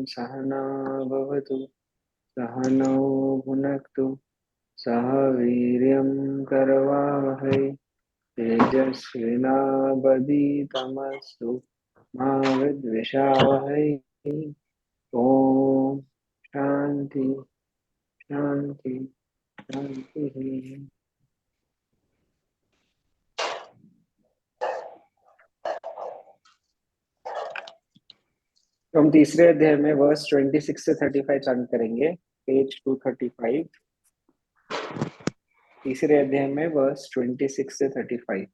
सहना भवतु सहनौ भुनक्तु सह वीर्यं करवावहै तेजस्विनावधीतमस्तु मा विद्विषावहै। ओम शांति शांति शांति। तो हम तीसरे अध्याय में वर्स 26 से 35 चांट करेंगे, पेज 235। तीसरे अध्याय में वर्स 26 से 35।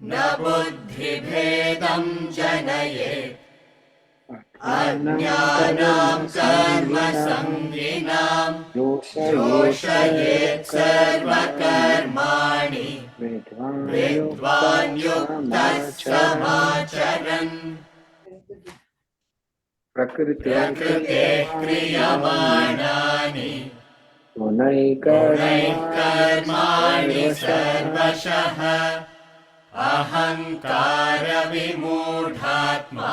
न बुद्धिभेदं जनयेत् अज्ञानां कर्मसङ्गिनां योषयेत् सर्वकर्माणि विद्वान् युक्तः समाचरन् प्रकृतेः क्रियमाणानि गुणैः कर्माणि सर्वशः अहंकार विमूढात्मा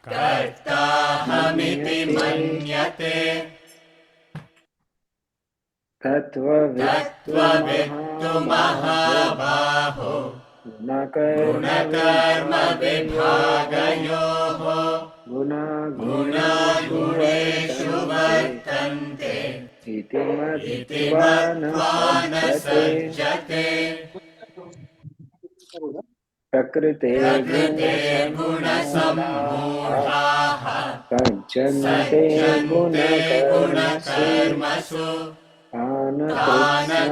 कर्ताहमिति मन्यते तत्त्ववित्तु महाबाहो गुणकर्म विभागयोः गुणागुणेषु वर्तन्ते इति मत्वा न सज्जते प्रकृते गुणसम्मूढाः सज्जन्ते गुणकर्मसु तान्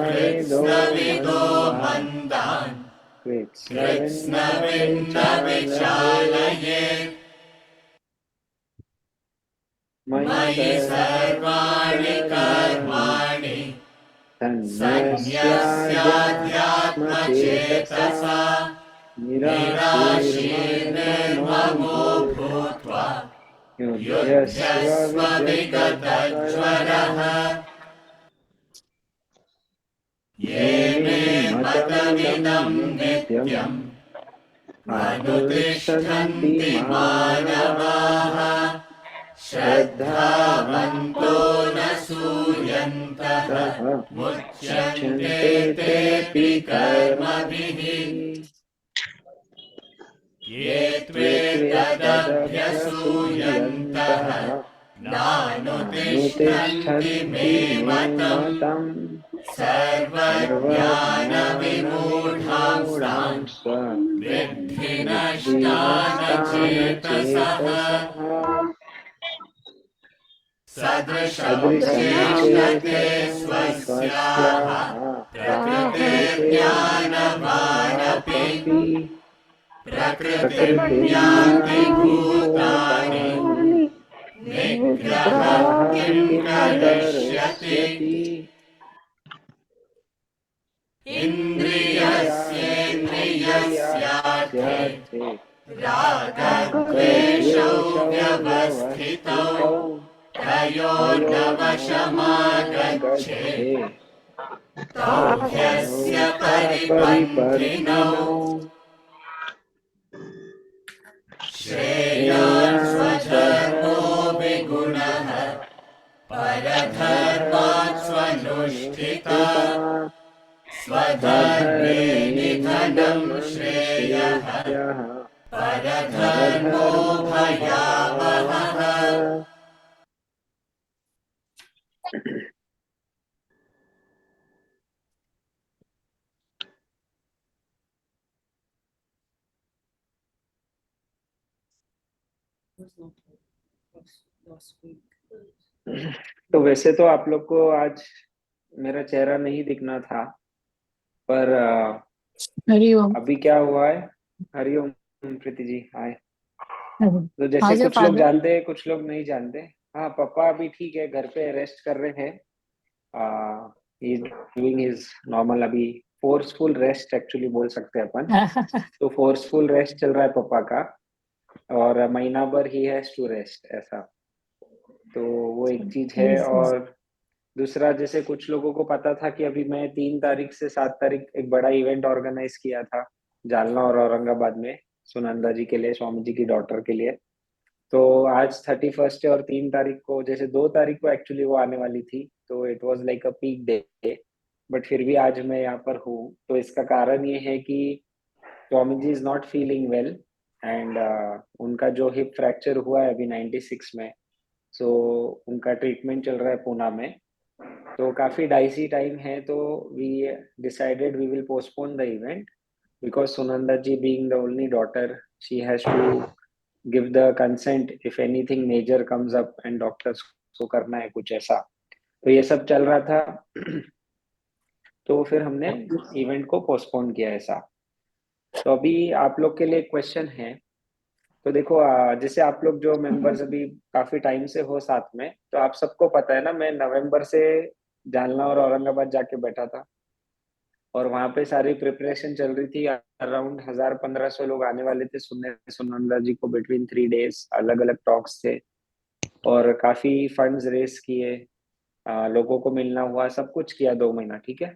कृत्स्नविदो मन्दान् कृत्स्नविन्न विचालयेत् मयि सर्वाणि कर्माणि सन्न्यस्याध्यात्मचेतसा निराशीर्निर्ममो भूत्वा युध्यस्व विगतज्वरः ये मे मतमिदं नित्यम् अनुतिष्ठन्ति मानवाः श्रद्धावन्तो न सूयन्तः मुच्यन्ते तेऽपि कर्मभिः ये त्वेतदभ्यसूयन्तः नानुतिष्ठन्ति मे मतम् सर्वज्ञानविमूढांस्तान् विद्धि नष्टान् चेतसः सदृशं चेष्टते स्वस्याः प्रकृतिर्ज्ञानवानपि प्रकृतिर्ज्ञाति भूतानि निग्रहः किं करिष्यति इन्द्रियस्येन्द्रियस्यार्थे रागद्वेषौ व्यवस्थितौ तयोर्नवशमागच्छेत् तौ ह्यस्य परिपन्थिनौ श्रेयान् स्वधर्मो विगुणः परधर्मात् स्वनुष्ठितात् स्वधर्मे निधनं श्रेयः परधर्मो भयावहः। तो वैसे तो आप लोग को आज मेरा चेहरा नहीं दिखना था, पर हरिओम। अभी क्या हुआ है। हरिओम प्रीति जी, हाय। तो जैसे कुछ लोग जानते हैं, कुछ लोग नहीं जानते। हाँ, पापा अभी ठीक है, घर पे रेस्ट कर रहे हैं। He is doing his normal, अभी फोर्सफुल रेस्ट एक्चुअली बोल सकते हैं अपन। तो फोर्सफुल रेस्ट चल रहा है पापा का। और महीना भर ही हैज टू रेस्ट, ऐसा। तो वो एक चीज है। Yes, yes. और दूसरा, जैसे कुछ लोगों को पता था कि अभी मैं 3 तारीख से 7 तारीख एक बड़ा इवेंट ऑर्गेनाइज किया था जालना और औरंगाबाद में, सुनंदा जी के लिए, स्वामी जी की डॉटर के लिए। तो आज 31st है और 3 तारीख को, जैसे 2 तारीख को एक्चुअली वो आने वाली थी, तो it was like a peak day. But फिर भी आज मैं यहाँ पर हूँ, तो इसका कारण ये है कि Swami ji is not feeling well. And उनका जो हिप फ्रैक्चर हुआ है अभी 96 में, सो उनका ट्रीटमेंट चल रहा है पूना में। तो काफी डाइसी टाइम है, तो we decided we will postpone the event, because Sunanda ji being the only daughter, she has to give the consent if anything major comes up and doctors को करना है कुछ ऐसा। तो ये सब चल रहा था। तो फिर हमने इवेंट को पोस्टपोन किया ऐसा। तो अभी आप लोग के लिए क्वेश्चन है। तो देखो, जैसे आप लोग जो मेंबर्स अभी काफी टाइम से हो साथ में, तो आप सबको पता है ना, मैं नवंबर से जालना और औरंगाबाद जाके बैठा था, और वहां पे सारी प्रिपरेशन चल रही थी। अराउंड 1000-1500 लोग आने वाले थे सुनने सुनंदा जी को, बिटवीन 3 डेज अलग अलग टॉक्स थे, और काफी फंड्स रेस किए, लोगों को मिलना हुआ, सब कुछ किया 2 महीना, ठीक है।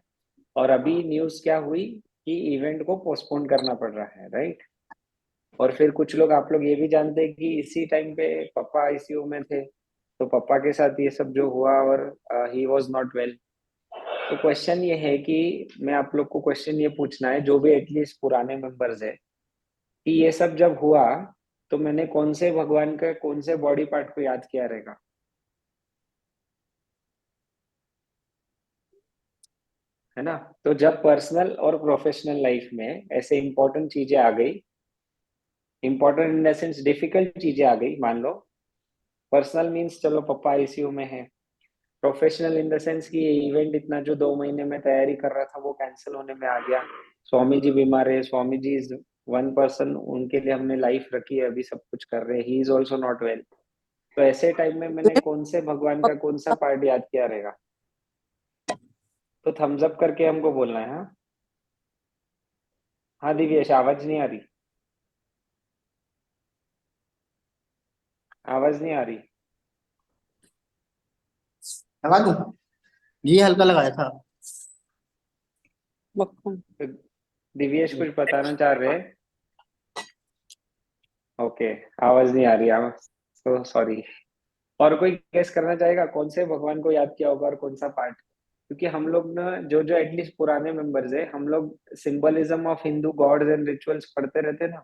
और अभी न्यूज क्या हुई कि इवेंट को पोस्टपोन करना पड़ रहा है, राइट। और फिर कुछ लोग, आप लोग ये भी जानते हैं कि इसी टाइम पे पापा आईसीयू में थे, तो पापा के साथ ये सब जो हुआ, और ही वॉज नॉट वेल। तो क्वेश्चन ये है कि मैं आप लोग को क्वेश्चन ये पूछना है, जो भी एटलीस्ट पुराने मेंबर्स है, कि ये सब जब हुआ तो मैंने कौन से भगवान का कौन से बॉडी पार्ट को याद किया रहेगा, है ना। तो जब पर्सनल और प्रोफेशनल लाइफ में ऐसे इंपॉर्टेंट चीजें आ गई, important in the sense difficult चीजें आ गई, मान लो पर्सनल मीन्स चलो पापा आईसीयू में है, प्रोफेशनल इन द सेंस कि ये इवेंट इतना जो 2 महीने में तैयारी कर रहा था वो कैंसिल होने में आ गया, स्वामी जी बीमार है, स्वामी जी इज वन पर्सन, उनके लिए हमने लाइफ रखी है, अभी सब कुछ कर रहे हैं, he is also not well. तो ऐसे टाइम में मैंने कौन से भगवान का कौन सा पार्ट याद किया रहेगा, तो थम्स अप करके हमको बोलना है। हाँ, हाँ दिव्येश, आवाज नहीं आ रही, आवाज नहीं आ रही। लगा दूं? जी हल्का लगाया था। तो दिव्येश कुछ बताना चाह रहे हैं? ओके, आवाज नहीं आ रही, आवाज, तो सॉरी। और कोई गेस करना चाहेगा कौन से भगवान को याद किया होगा और कौन सा पार्ट? क्योंकि हम लोग ना, जो जो एटलीस्ट पुराने मेंबर्स है, हम लोग symbolism of Hindu gods and rituals पढ़ते रहते ना,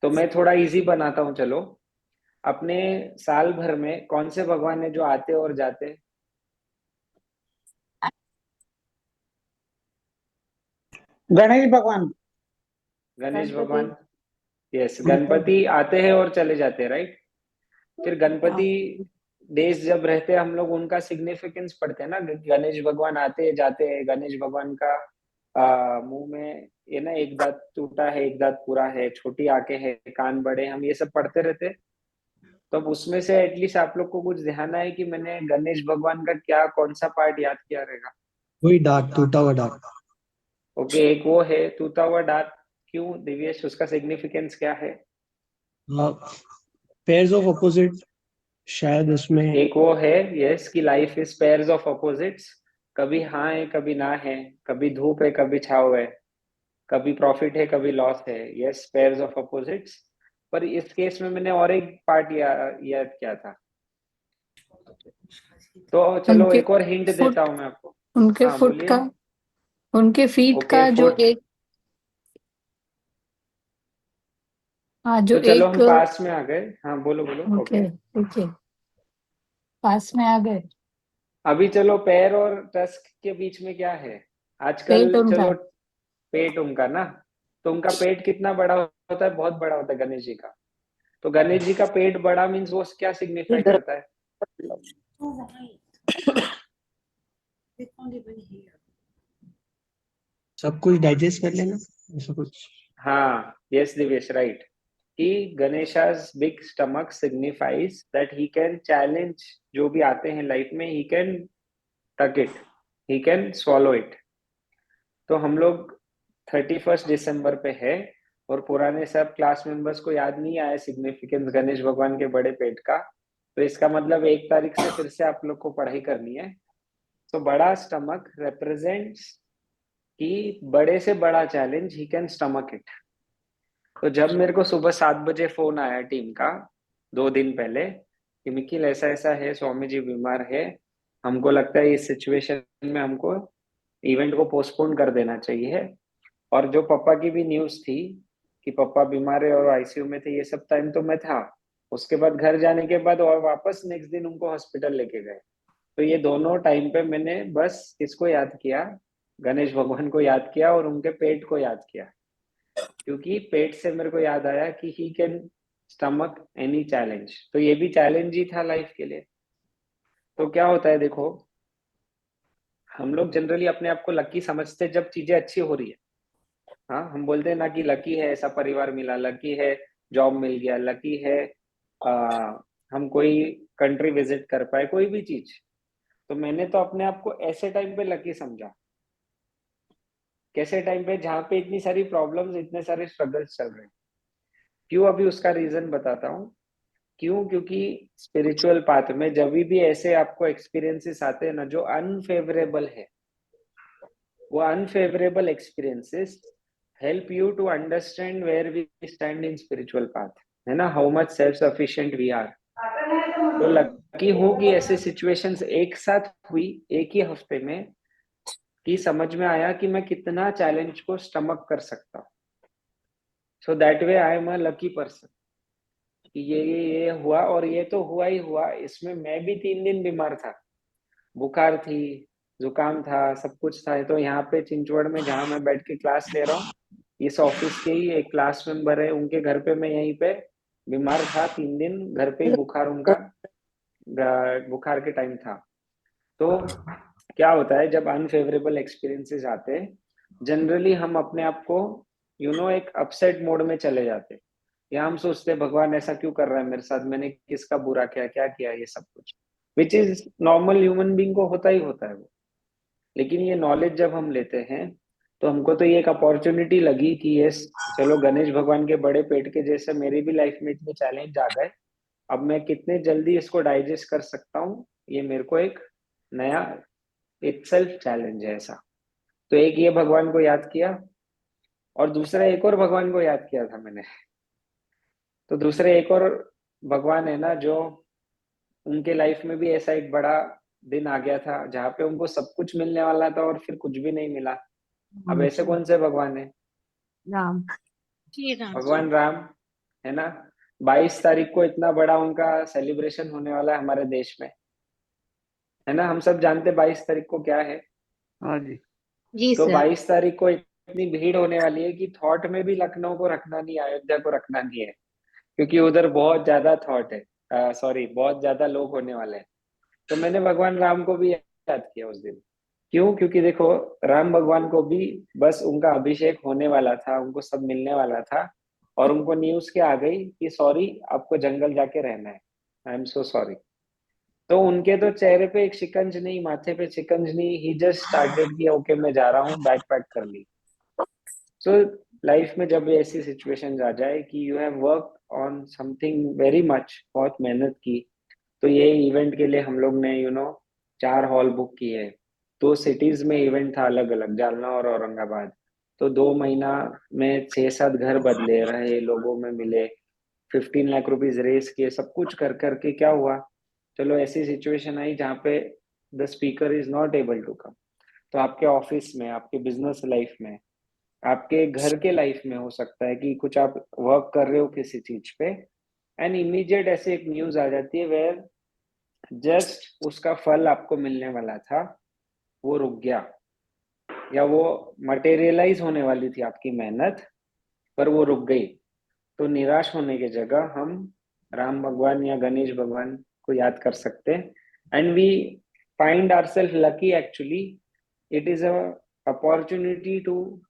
तो मैं थोड़ा इजी बनाता हूँ, चलो। अपने साल भर में कौन से भगवान है जो आते और जाते? गणेश भगवान। गणेश गणपति। भगवान। यस, गणपति आते हैं और चले जाते हैं, राइट। फिर गणपति डेज जब रहते हैं हम लोग, उनका सिग्निफिकेंस पढ़ते हैं ना, गणेश भगवान आते जाते हैं, गणेश भगवान का मुंह में ये ना एक दांत टूटा है, एक दांत पूरा है, छोटी आंखें हैं, कान बड़े, हम ये सब पढ़ते रहते हैं। तो अब उसमें से एटलीस्ट आप लोग को कुछ ध्यान आए कि मैंने गणेश भगवान का क्या कौन सा पार्ट याद किया रहेगा? वही दांत, टूटा हुआ दांत। ओके, एक वो है टूटा हुआ दांत। क्यों दिव्येश, उसका सिग्निफिकेंस क्या है? पेयर्स ऑफ अपोजिट, शायद उसमें। एक वो है, यस, की life is pairs of opposites, कभी हाँ है कभी ना है, कभी धूप है कभी छाव है, कभी प्रॉफिट है कभी लॉस है, यस, पेयर्स ऑफ अपोजिट्स। पर इस केस में मैंने और एक पार्ट याद किया था। तो चलो उनके एक और हिंट फुट, देता हूँ मैं आपको। उनके हाँ फुट बोलिए। का, उनके फीट ओके, का जो फुट। एक, हाँ जो तो चलो एक, हम पास में आ गए, हाँ बोलो बोलो, ओके। ओके ठीक है, पास में आ गए। अभी चलो, पैर और टस्क के बीच में क्या है पेट आजकल? उनका। चलो, पेट उनका ना, तो उनका पेट कितना बड़ा होता है? बहुत बड़ा होता है गणेश जी का। तो गणेश जी का पेट बड़ा मीन्स वो क्या सिग्निफाई इधर करता है? सब कुछ डाइजेस्ट कर लेना, ऐसा कुछ। हाँ, यस दिवेश, राइट। कि Ganesha's big stomach signifies that he can challenge जो भी आते हैं लाइफ में, he can tuck it, he can swallow it. तो हम लोग 31 दिसंबर पे है, और पुराने सब क्लास मेंबर्स को याद नहीं आया सिग्निफिकेंस गणेश भगवान के बड़े पेट का, तो इसका मतलब 1 तारीख से फिर से आप लोग को पढ़ाई करनी है। तो बड़ा स्टमक रिप्रेजेंट्स कि बड़े से बड़ा challenge he can stomach it. तो जब मेरे को सुबह 7 बजे फोन आया टीम का 2 दिन पहले कि निखिल ऐसा ऐसा है, स्वामी जी बीमार है, हमको लगता है इस सिचुएशन में हमको इवेंट को पोस्टपोन कर देना चाहिए। और जो पापा की भी न्यूज थी कि पापा बीमार है और आईसीयू में थे, ये सब टाइम तो मैं था। उसके बाद घर जाने के बाद और वापस नेक्स्ट दिन उनको हॉस्पिटल लेके गए। तो ये दोनों टाइम पे मैंने बस किसको याद किया, गणेश भगवान को याद किया और उनके पेट को याद किया, क्योंकि पेट से मेरे को याद आया कि he can stomach any challenge. तो ये भी चैलेंज ही था लाइफ के लिए। तो क्या होता है देखो, हम लोग जनरली अपने आप को लकी समझते जब चीजें अच्छी हो रही है। हाँ, हम बोलते हैं ना कि लकी है ऐसा परिवार मिला, लकी है जॉब मिल गया, लकी है आ, हम कोई कंट्री विजिट कर पाए, कोई भी चीज। तो मैंने तो अपने आप को ऐसे टाइम पे लकी समझा। कैसे टाइम पे, जहाँ पे इतनी सारी प्रॉब्लम्स, इतने सारे स्ट्रगल्स चल रहे हैं। क्यों, अभी उसका रीजन बताता हूँ। क्यों, क्योंकि स्पिरिचुअल पाथ में जब भी ऐसे आपको एक्सपीरियंसेस आते हैं ना जो अनफेवरेबल है, वो unfavourable experiences help you to understand where we stand in spiritual path, है ना, how much self sufficient we are. तो लकी हूं कि ऐसे सिचुएशंस एक साथ हुई एक ही हफ्ते में, कि समझ में आया कि मैं कितना चैलेंज को स्टमक कर सकता हूँ। So that way I am a lucky person कि ये हुआ, और ये तो हुआ ही हुआ। इसमें मैं भी 3 दिन बीमार था, बुखार थी, जुकाम था, सब कुछ था। तो यहाँ पे चिंचवड़ में जहाँ मैं बैठ के क्लास ले रहा हूँ, इस ऑफिस के ही एक क्लास मेंबर है, उनके घर पे मैं यहीं पे बीमार था 3 दिन, घर पे ही बुखार, उनका बुखार के टाइम था। तो क्या होता है जब अनफेवरेबल एक्सपीरियंसेस आते हैं, जनरली हम अपने आप को एक अपसेट मोड में चले जाते हैं, या हम सोचते हैं भगवान ऐसा क्यों कर रहा है मेरे साथ, मैंने किसका बुरा किया, क्या किया, ये सब कुछ, which is normal human being को होता ही होता है वो। लेकिन ये नॉलेज जब हम लेते हैं, तो हमको तो ये एक अपॉर्चुनिटी लगी कि यस, चलो गणेश भगवान के बड़े पेट के जैसे मेरी भी लाइफ में इतने चैलेंज आ गए, अब मैं कितने जल्दी इसको डाइजेस्ट कर सकता हूँ, ये मेरे को एक नया इटसेल्फ चैलेंज है ऐसा। तो एक ये भगवान को याद किया, और दूसरा एक और भगवान को याद किया था मैंने। तो दूसरे एक और भगवान है ना, जो उनके लाइफ में भी ऐसा एक बड़ा दिन आ गया था जहाँ पे उनको सब कुछ मिलने वाला था और फिर कुछ भी नहीं मिला। अब ऐसे कौन से भगवान है? राम। श्री राम जी। भगवान राम, है ना। 22 तारीख को इतना बड़ा उनका सेलिब्रेशन होने वाला है हमारे देश में, है ना। हम सब जानते 22 तारीख को क्या है। हाँ जी। जी तो सर। 22 तारीख को इतनी भीड़ होने वाली है कि थॉट में भी लखनऊ को रखना नहीं, अयोध्या को रखना नहीं है, क्योंकि उधर बहुत ज्यादा थॉट है, सॉरी, बहुत ज्यादा लोग होने वाले हैं। तो मैंने भगवान राम को भी याद किया उस दिन। क्यों? क्योंकि देखो, राम भगवान को भी बस उनका अभिषेक होने वाला था, उनको सब मिलने वाला था, और उनको न्यूज क्या आ गई कि सॉरी, आपको जंगल जाके रहना है, आई एम सो सॉरी। तो उनके तो चेहरे पे एक शिकंज नहीं, माथे पे शिकंज नहीं, ही जस्ट स्टार्टेड कि ओके मैं जा रहा हूँ, बैग पैक कर ली। सो लाइफ में जब ऐसी सिचुएशंस आ जाए कि you have work on something very much, बहुत मेहनत की, तो ये इवेंट के लिए हम लोग ने 4 हॉल बुक किए, 2 सिटीज में इवेंट था, अलग अलग, जालना और औरंगाबाद। तो 2 महीना में 6-7 घर बदले, रहे, लोगों में मिले, 15 लाख रुपीज रेस किए, सब कुछ कर करके क्या हुआ, चलो ऐसी सिचुएशन आई जहाँ पे the speaker is not able to come. तो आपके ऑफिस में, आपके बिजनेस लाइफ में, आपके घर के लाइफ में हो सकता है कि कुछ आप वर्क कर रहे हो किसी चीज पे, एंड इमीडिएट ऐसे एक न्यूज आ जाती है वेयर जस्ट उसका फल आपको मिलने वाला था, वो रुक गया, या वो मटेरियलाइज होने वाली थी आपकी मेहनत, पर वो रुक गई। तो निराश होने की जगह हम राम भगवान या गणेश भगवान को याद कर सकते हैं, and we find ourselves lucky. Actually it is a opportunity to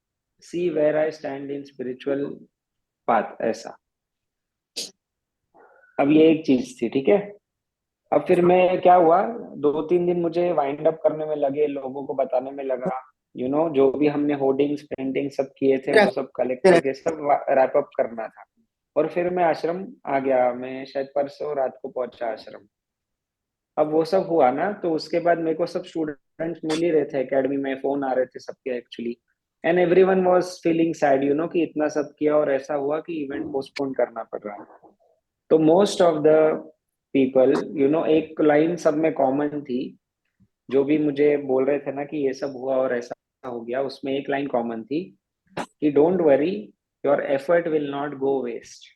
see where I stand in spiritual path, ऐसा। अब ये एक चीज थी, ठीक है। अब फिर मैं क्या हुआ, 2-3 दिन मुझे वाइंड अप करने में लगे, लोगों को बताने में लगा, जो भी हमने होर्डिंग्स पेंटिंग सब किए थे वो सब कलेक्ट करके सब रैप अप करना था। और फिर मैं आश्रम आ गया, मैं शायद परसों रात को पहुंचा आश्रम। अब वो सब हुआ ना, तो उसके बाद मेरे को सब स्टूडेंट्स मिल ही रहे थे एकेडमी में, फोन आ रहे थे सबके actually, and everyone was feeling sad कि इतना सब किया और ऐसा हुआ कि इवेंट पोस्टपोन करना पड़ रहा है। तो मोस्ट ऑफ द पीपल एक लाइन सब में कॉमन थी, जो भी मुझे बोल रहे थे ना कि ये सब हुआ और ऐसा हो गया, उसमें एक लाइन कॉमन थी कि don't worry, your effort will not go waste.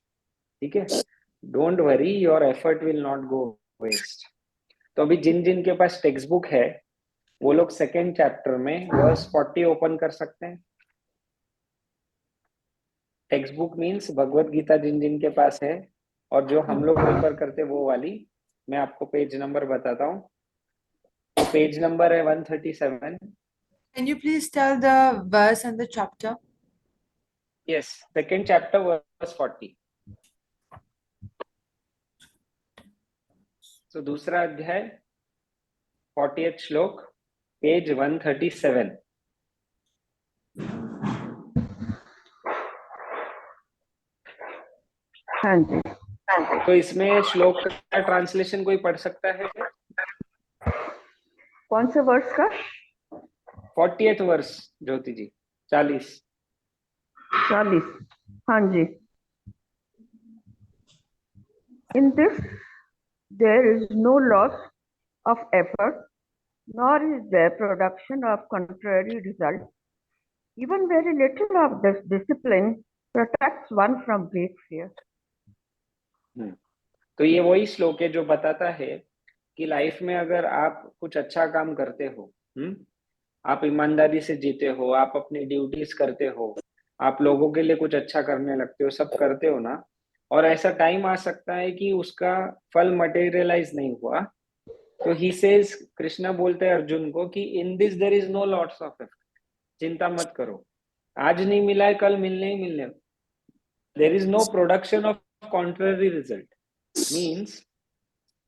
ठीक है, don't worry, your effort will not go waste. तो अभी जिन जिन के पास टेक्स्ट बुक है वो लोग सेकेंड चैप्टर में वर्स 40 ओपन कर सकते हैं। Text book means Bhagavad Gita जिन जिन के पास है, और जो हम लोग रेफर करते वो वाली, मैं आपको पेज नंबर बताता हूँ। तो पेज नंबर है 137। Can you please tell the verse and the chapter? Yes, second chapter verse 40। तो दूसरा अध्याय 40th श्लोक, पेज 137। हाँ जी। तो इसमें श्लोक का ट्रांसलेशन कोई पढ़ सकता है? कौन से वर्ष का? 40th वर्ष ज्योति जी, 40। 40। हाँ जी। In this there is no loss of effort, nor is there production of contrary result. Even very little of this discipline protects one from great fear. तो ये वही श्लोक है जो बताता है कि लाइफ में अगर आप कुछ अच्छा काम करते हो, आप ईमानदारी से जीते हो, आप अपनी ड्यूटीज करते हो, आप लोगों के लिए कुछ अच्छा करने लगते हो, सब करते हो ना, और ऐसा टाइम आ सकता है कि उसका फल मटेरियलाइज नहीं हुआ, तो ही सेज, कृष्णा बोलते हैं अर्जुन को कि in this there is no loss of effort, चिंता मत करो, आज नहीं मिला है कल मिलने ही मिलने, there is no production of contrary result. Means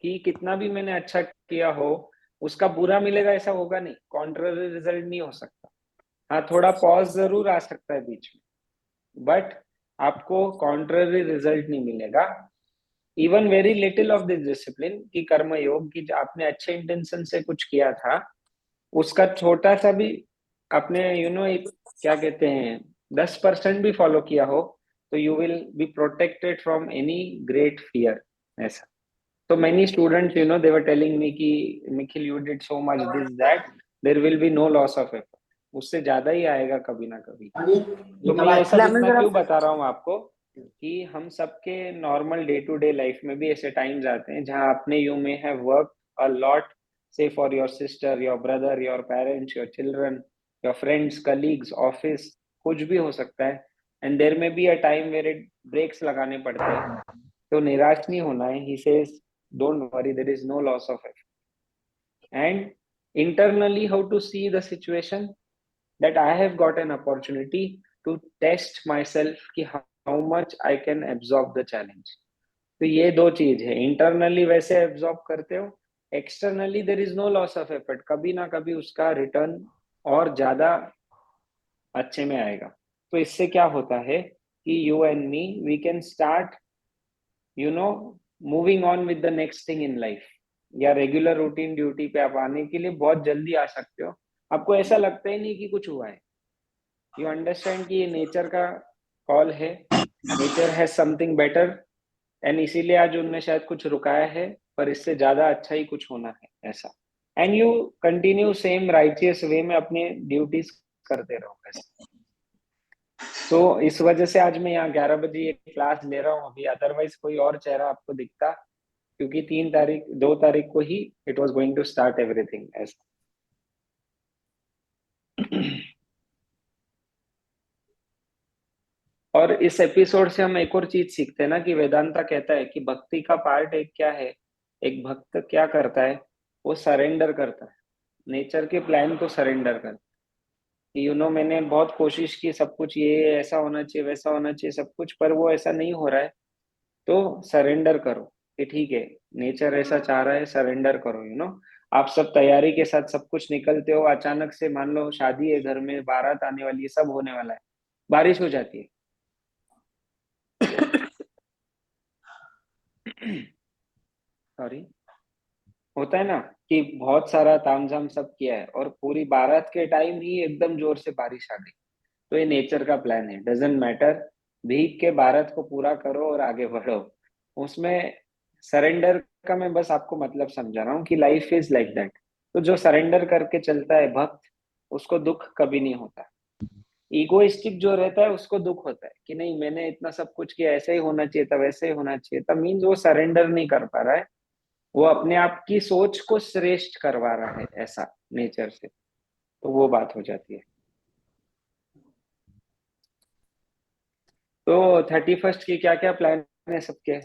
कि कितना भी मैंने अच्छा किया हो उसका बुरा मिलेगा ऐसा होगा नहीं, कॉन्ट्ररी रिजल्ट नहीं हो सकता। हाँ, थोड़ा पॉज जरूर आ सकता है बीच में, बट आपको कॉन्ट्ररी रिजल्ट नहीं मिलेगा। Even very little of this discipline की कर्म योग की आपने अच्छे इंटेंशन से कुछ किया था, उसका छोटा सा भी आपने एक क्या कहते हैं 10% भी फॉलो किया हो, तो you will be protected from any great fear. ऐसा तो many students they were telling me कि Nikhil you did so much this that there will be no loss of effort, उससे ज्यादा ही आएगा कभी ना कभी। तो मैं ये सब इतना क्यों बता रहा हूँ आपको कि हम सबके normal day to day life में भी ऐसे टाइम्स आते हैं जहाँ आपने you may have work a lot, say for your sister, your brother, your parents, your children, your friends, colleagues, office, कुछ भी हो सकता है, and there may be a time where it breaks लगाने पड़ते हैं। तो निराश नहीं होना है। He says don't worry, there is no loss of effort. And internally, how to see the situation, that I have got an opportunity to test myself कि how much I can absorb the challenge. तो ये दो चीज है, internally वैसे absorb करते हो, externally there is no loss of effort, कभी ना कभी उसका रिटर्न और ज्यादा अच्छे में आएगा। तो इससे क्या होता है कि you and me we can start moving on with the next thing in life, या रेगुलर रूटीन ड्यूटी पे आप आने के लिए बहुत जल्दी आ सकते हो। आपको ऐसा लगता ही नहीं कि कुछ हुआ है। यू अंडरस्टैंड कि ये नेचर का कॉल है, nature has something better, and इसीलिए आज उनने शायद कुछ रुकाया है, पर इससे ज्यादा अच्छा ही कुछ होना है ऐसा। And you continue same righteous way में अपनी ड्यूटीज करते रहो ऐसा। तो इस वजह से आज मैं यहाँ 11 बजे ये क्लास ले रहा हूँ अभी, अदरवाइज कोई और चेहरा आपको दिखता, क्योंकि 2 तारीख को ही it was going to start everything ऐसा। और इस एपिसोड से हम एक और चीज सीखते हैं ना कि वेदांता कहता है कि भक्ति का पार्ट एक क्या है, एक भक्त क्या करता है, वो सरेंडर करता है, नेचर के प्लान को सरेंडर करता है। मैंने बहुत कोशिश की, सब कुछ ये ऐसा होना चाहिए, वैसा होना चाहिए, सब कुछ, पर वो ऐसा नहीं हो रहा है, तो सरेंडर करो कि ठीक है नेचर ऐसा चाह रहा है, सरेंडर करो। आप सब तैयारी के साथ सब कुछ निकलते हो, अचानक से मान लो शादी है घर में, बारात आने वाली है, सब होने वाला है, बारिश हो जाती है। सॉरी, होता है ना कि बहुत सारा तामझाम सब किया है और पूरी बारात के टाइम ही एकदम जोर से बारिश आ गई। तो ये नेचर का प्लान है, डजेंट मैटर, भीग के बारात को पूरा करो और आगे बढ़ो। उसमें सरेंडर का मैं बस आपको मतलब समझा रहा हूँ कि लाइफ इज लाइक दैट। तो जो सरेंडर करके चलता है भक्त, उसको दुख कभी नहीं होता। इगोइस्टिक जो रहता है उसको दुख होता है कि नहीं मैंने इतना सब कुछ किया, ऐसे ही होना चाहिए था, वैसे ही होना चाहिए था। मीन्स वो सरेंडर नहीं कर पा रहा है, वो अपने आप की सोच को श्रेष्ठ करवा रहा है ऐसा नेचर से। तो वो बात हो जाती है। तो 31st की क्या क्या प्लान है सबके?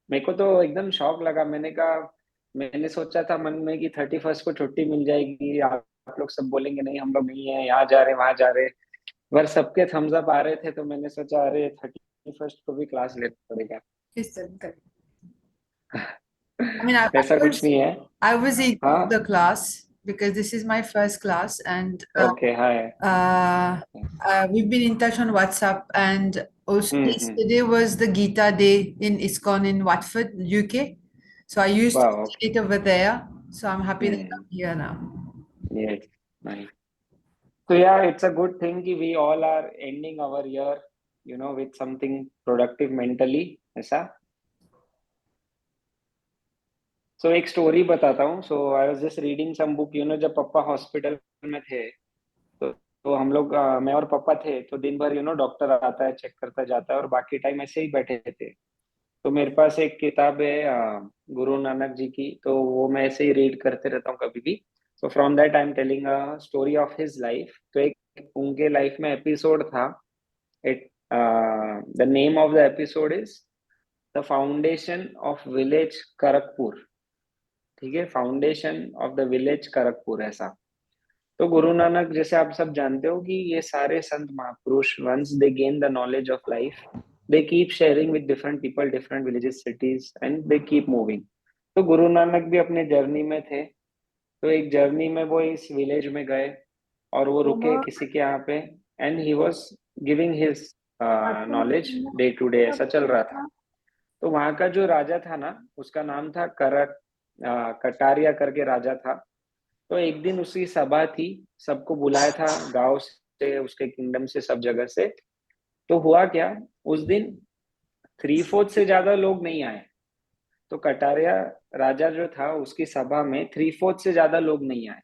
मेरे को तो एकदम शॉक लगा। मैंने कहा, मैंने सोचा था मन में कि 31st को छुट्टी मिल जाएगी, आप लोग सब बोलेंगे नहीं हम लोग नहीं है, यहाँ जा रहे वहां जा रहे, पर सबके थम्स अप आ रहे थे तो मैंने सोचा अरे 31st को भी क्लास लेना पड़ेगा। Yes, sir, correct. I mean, I ऐसा कुछ was नहीं है। I was in हाँ, the class because this is my first class, and okay, hi. we've been in touch on WhatsApp, and also hmm, yesterday was the Gita Day in ISKCON in Watford, UK. So I used to वाह, okay, study it over there. So I'm happy that hmm, I'm here now. Yes, nice. तो यार it's a good thing कि we all are ending our year with something productive mentally, ऐसा। So एक story बताता हूँ। So I was just reading some book, जब पापा hospital में थे, तो हम लोग मैं और पापा थे, तो दिन भर डॉक्टर आता है, चेक करता जाता है और बाकी टाइम ऐसे ही बैठे थे। तो मेरे पास एक किताब है गुरु नानक जी की, तो वो मैं ऐसे ही रीड करते रहता हूँ कभी भी। So from that I am telling a story of his life. तो एक उनके लाइफ में एपिसोड था। It the name of the episode is the foundation of village Karakpur. ठीक है, foundation of the village Karakpur, ऐसा। तो गुरु नानक, जैसे आप सब जानते हो कि ये सारे संत महापुरुष, once they gain the knowledge of life, they keep sharing with different people, different villages, cities, and they keep moving. तो गुरु नानक भी अपने जर्नी में थे। तो एक जर्नी में वो इस विलेज में गए और वो रुके किसी के यहाँ पे, and he was giving his knowledge day to day, ऐसा चल रहा था। तो वहां का जो राजा था ना, उसका नाम था कटारिया करके राजा था। तो एक दिन उसकी सभा थी, सबको बुलाया था गांव से, उसके किंगडम से, सब जगह से। तो हुआ क्या, उस दिन 3/4 से ज्यादा लोग नहीं आए। तो कटारिया राजा जो था, उसकी सभा में 3/4 से ज्यादा लोग नहीं आए।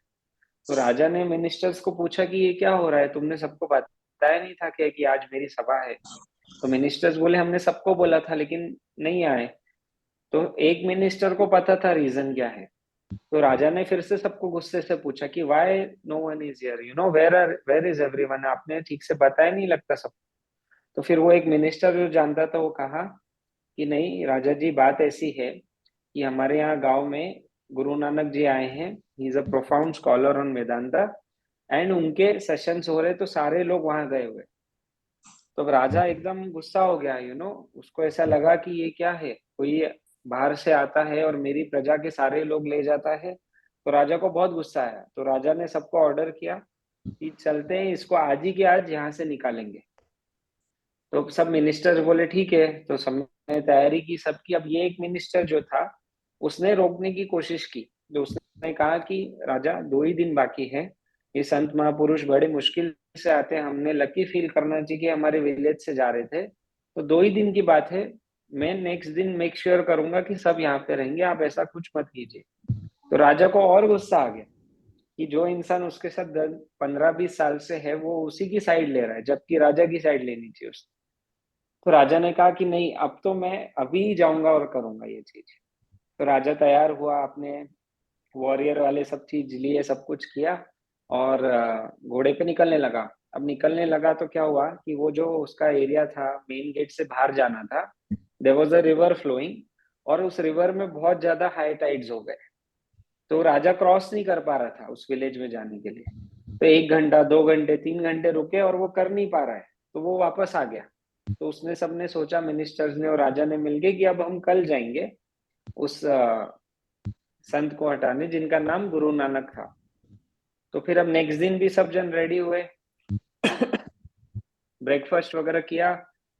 तो राजा ने मिनिस्टर्स को पूछा कि ये क्या हो रहा है, तुमने सबको बताया नहीं था कि आज मेरी सभा है? तो मिनिस्टर्स बोले हमने सबको बोला था लेकिन नहीं आए। तो एक मिनिस्टर को पता था रीजन क्या है। तो राजा ने फिर से सबको गुस्से से पूछा कि why no one is here, where is everyone, आपने ठीक से बताया नहीं लगता सब। तो फिर वो एक मिनिस्टर जो जानता था, वो कहा कि नहीं राजा जी, बात ऐसी है कि हमारे यहाँ गांव में गुरु नानक जी आए हैं, ही is a profound scholar on Vedanta, and उनके सेशंस हो रहे, तो सारे लोग वहां गए हुए। तो अब राजा एकदम गुस्सा हो गया, उसको ऐसा लगा कि ये क्या है, कोई बाहर से आता है और मेरी प्रजा के सारे लोग ले जाता है। तो राजा को बहुत गुस्सा आया। तो राजा ने सबको ऑर्डर किया कि चलते हैं, इसको आज ही के आज यहाँ से निकालेंगे। तो सब मिनिस्टर बोले ठीक है। तो सबने तैयारी की सबकी। अब ये एक मिनिस्टर जो था, उसने रोकने की कोशिश की। तो उसने कहा कि राजा, 2 ही दिन बाकी है, ये संत महापुरुष बड़े मुश्किल से आते हैं, हमने लकी फील करना चाहिए कि हमारे विलेज से जा रहे थे। तो 2 ही दिन की बात है, मैं नेक्स्ट दिन मेक श्योर करूंगा कि सब यहाँ पे रहेंगे, आप ऐसा कुछ मत कीजिए। तो राजा को और गुस्सा आ गया कि जो इंसान उसके साथ 15-20 साल से है, वो उसी की साइड ले रहा है, जबकि राजा की साइड लेनी चाहिए उसने। तो राजा ने कहा कि नहीं, अब तो मैं अभी जाऊंगा और करूंगा ये चीज। तो राजा तैयार हुआ, अपने वॉरियर वाले सब चीज लिए, सब कुछ किया और घोड़े पे निकलने लगा। अब निकलने लगा तो क्या हुआ कि वो जो उसका एरिया था, मेन गेट से बाहर जाना था, there was a river flowing, और उस रिवर में बहुत ज्यादा हाई टाइड्स हो गए। तो राजा क्रॉस नहीं कर पा रहा था उस विलेज में जाने के लिए। तो 1 घंटा, 2 घंटे, 3 घंटे रुके और वो कर नहीं पा रहा है। तो वो वापस आ गया। तो उसने सबने सोचा, मिनिस्टर्स ने और राजा ने मिलके, कि अब हम कल जाएंगे उस संत को हटाने जिनका नाम गुरु नानक था। तो फिर अब नेक्स्ट दिन भी सब जन रेडी हुए, ब्रेकफास्ट वगैरह किया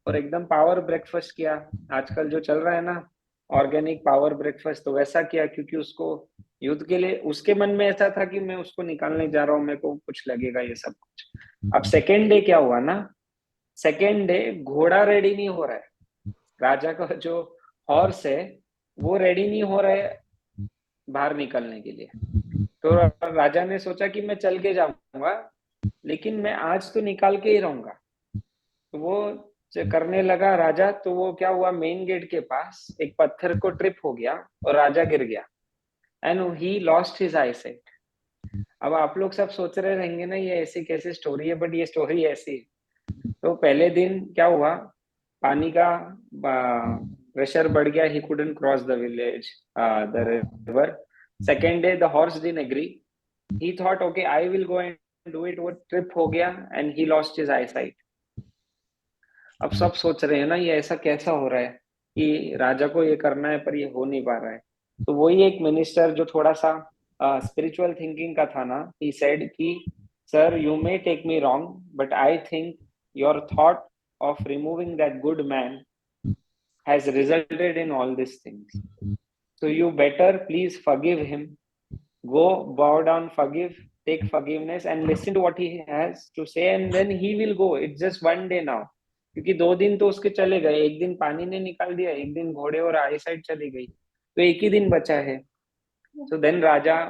और एकदम पावर ब्रेकफास्ट किया। आजकल जो चल रहा है ना ऑर्गेनिक पावर ब्रेकफास्ट, तो वैसा किया, क्योंकि उसको युद्ध के लिए, उसके मन में ऐसा था कि मैं उसको निकालने जा रहा हूँ, मेरे को कुछ लगेगा ये सब कुछ। अब सेकेंड डे क्या हुआ ना, सेकेंड डे घोड़ा रेडी नहीं हो रहा है, राजा का जो हॉर्स है वो रेडी नहीं हो रहा है बाहर निकलने के लिए। तो राजा ने सोचा कि मैं चल के जाऊंगा, लेकिन मैं आज तो निकाल के ही रहूंगा। तो वो करने लगा राजा। तो वो क्या हुआ, मेन गेट के पास एक पत्थर को ट्रिप हो गया और राजा गिर गया, and he lost his eyesight. अब आप लोग सब सोच रहे रहेंगे ना ये ऐसी कैसी स्टोरी है, बट ये स्टोरी ऐसी है। तो पहले दिन क्या हुआ, पानी का प्रेशर बढ़ गया, he couldn't cross the village, the river. Second day the horse didn't agree, he thought okay I will go and do it. वो ट्रिप हो गया and he lost his eyesight. अब सब सोच रहे हैं ना ये ऐसा कैसा हो रहा है कि राजा को ये करना है पर ये हो नहीं पा रहा है। तो वही एक मिनिस्टर जो थोड़ा सा स्पिरिचुअल थिंकिंग का था ना, ही सेड कि sir you may take me wrong, but I think your thought of removing that good man has resulted in all these things. So you better please forgive him. Go bow down, forgive, take forgiveness and listen to what he has to say, and then he will go. It's just one day now. क्योंकि 2 दिन तो उसके चले गए, एक दिन पानी ने निकाल दिया, एक दिन घोड़े और आई साइड चली गई, तो एक ही दिन बचा है। So then राजा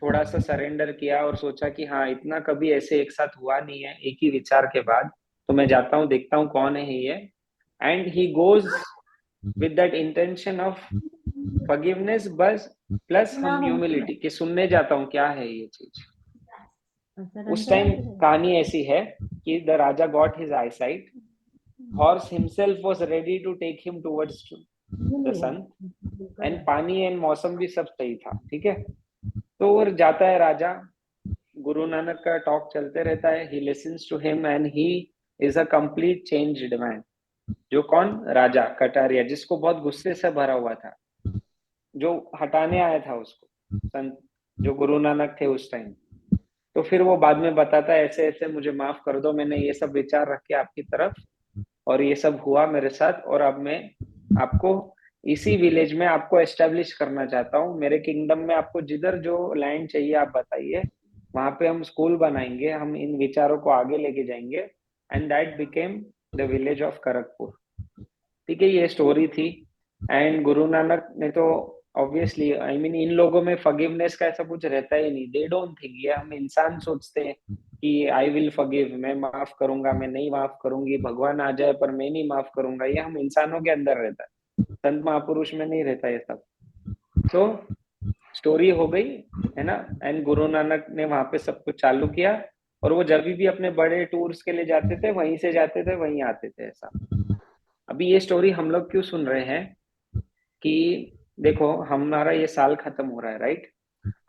थोड़ा सा सरेंडर किया और सोचा कि हाँ इतना कभी ऐसे एक साथ हुआ नहीं है एक ही विचार के बाद, तो मैं जाता हूँ देखता हूँ कौन है ये। And he goes with that intention of forgiveness बस प्लस हम ह्यूमिलिटी कि सुनने जाता हूँ क्या है ये चीज। उस टाइम कहानी ऐसी है कि the raja got his eyesight, horse himself was ready to take him towards the sun, and पानी एंड मौसम भी सब सही था, ठीक है। तो वो जाता है राजा, गुरु नानक का टॉक चलते रहता है, he listens to him and he is a complete changed man. जो कौन, राजा कटारिया, जिसको बहुत गुस्से से भरा हुआ था, जो हटाने आया था उसको, संत जो गुरु नानक थे उस टाइम। तो फिर वो बाद में बताता है ऐसे ऐसे मुझे माफ कर दो, मैंने ये सब विचार रखे आपकी तरफ और ये सब हुआ मेरे साथ, और अब मैं आपको इसी विलेज में आपको एस्टेब्लिश करना चाहता हूँ, मेरे किंगडम में आपको जिधर जो लैंड चाहिए आप बताइए, वहां पे हम स्कूल बनाएंगे, हम इन विचारों को आगे लेके जाएंगे। And that became the village of Kharagpur. ठीक है, ये स्टोरी थी। एंड गुरु नानक ने तो ऑब्वियसली आई मीन इन लोगों में फॉरगिवनेस का ऐसा कुछ रहता ही नहीं, दे डोंट थिंक। ये हम इंसान सोचते हैं कि आई विल फॉरगिव, मैं माफ करूंगा, मैं नहीं माफ करूंगी, भगवान आ जाए पर मैं नहीं माफ करूंगा, ये हम इंसानों के अंदर रहता है, संत महापुरुष में नहीं रहता ये सब। तो स्टोरी हो गई है ना। एंड गुरु नानक ने वहां पे सब कुछ चालू किया, और वो जब भी अपने बड़े टूर्स के लिए जाते थे वहीं से जाते थे वहीं आते थे, ऐसा। अभी ये स्टोरी हम लोग क्यों सुन रहे हैं कि देखो हमारा ये साल खत्म हो रहा है, राइट।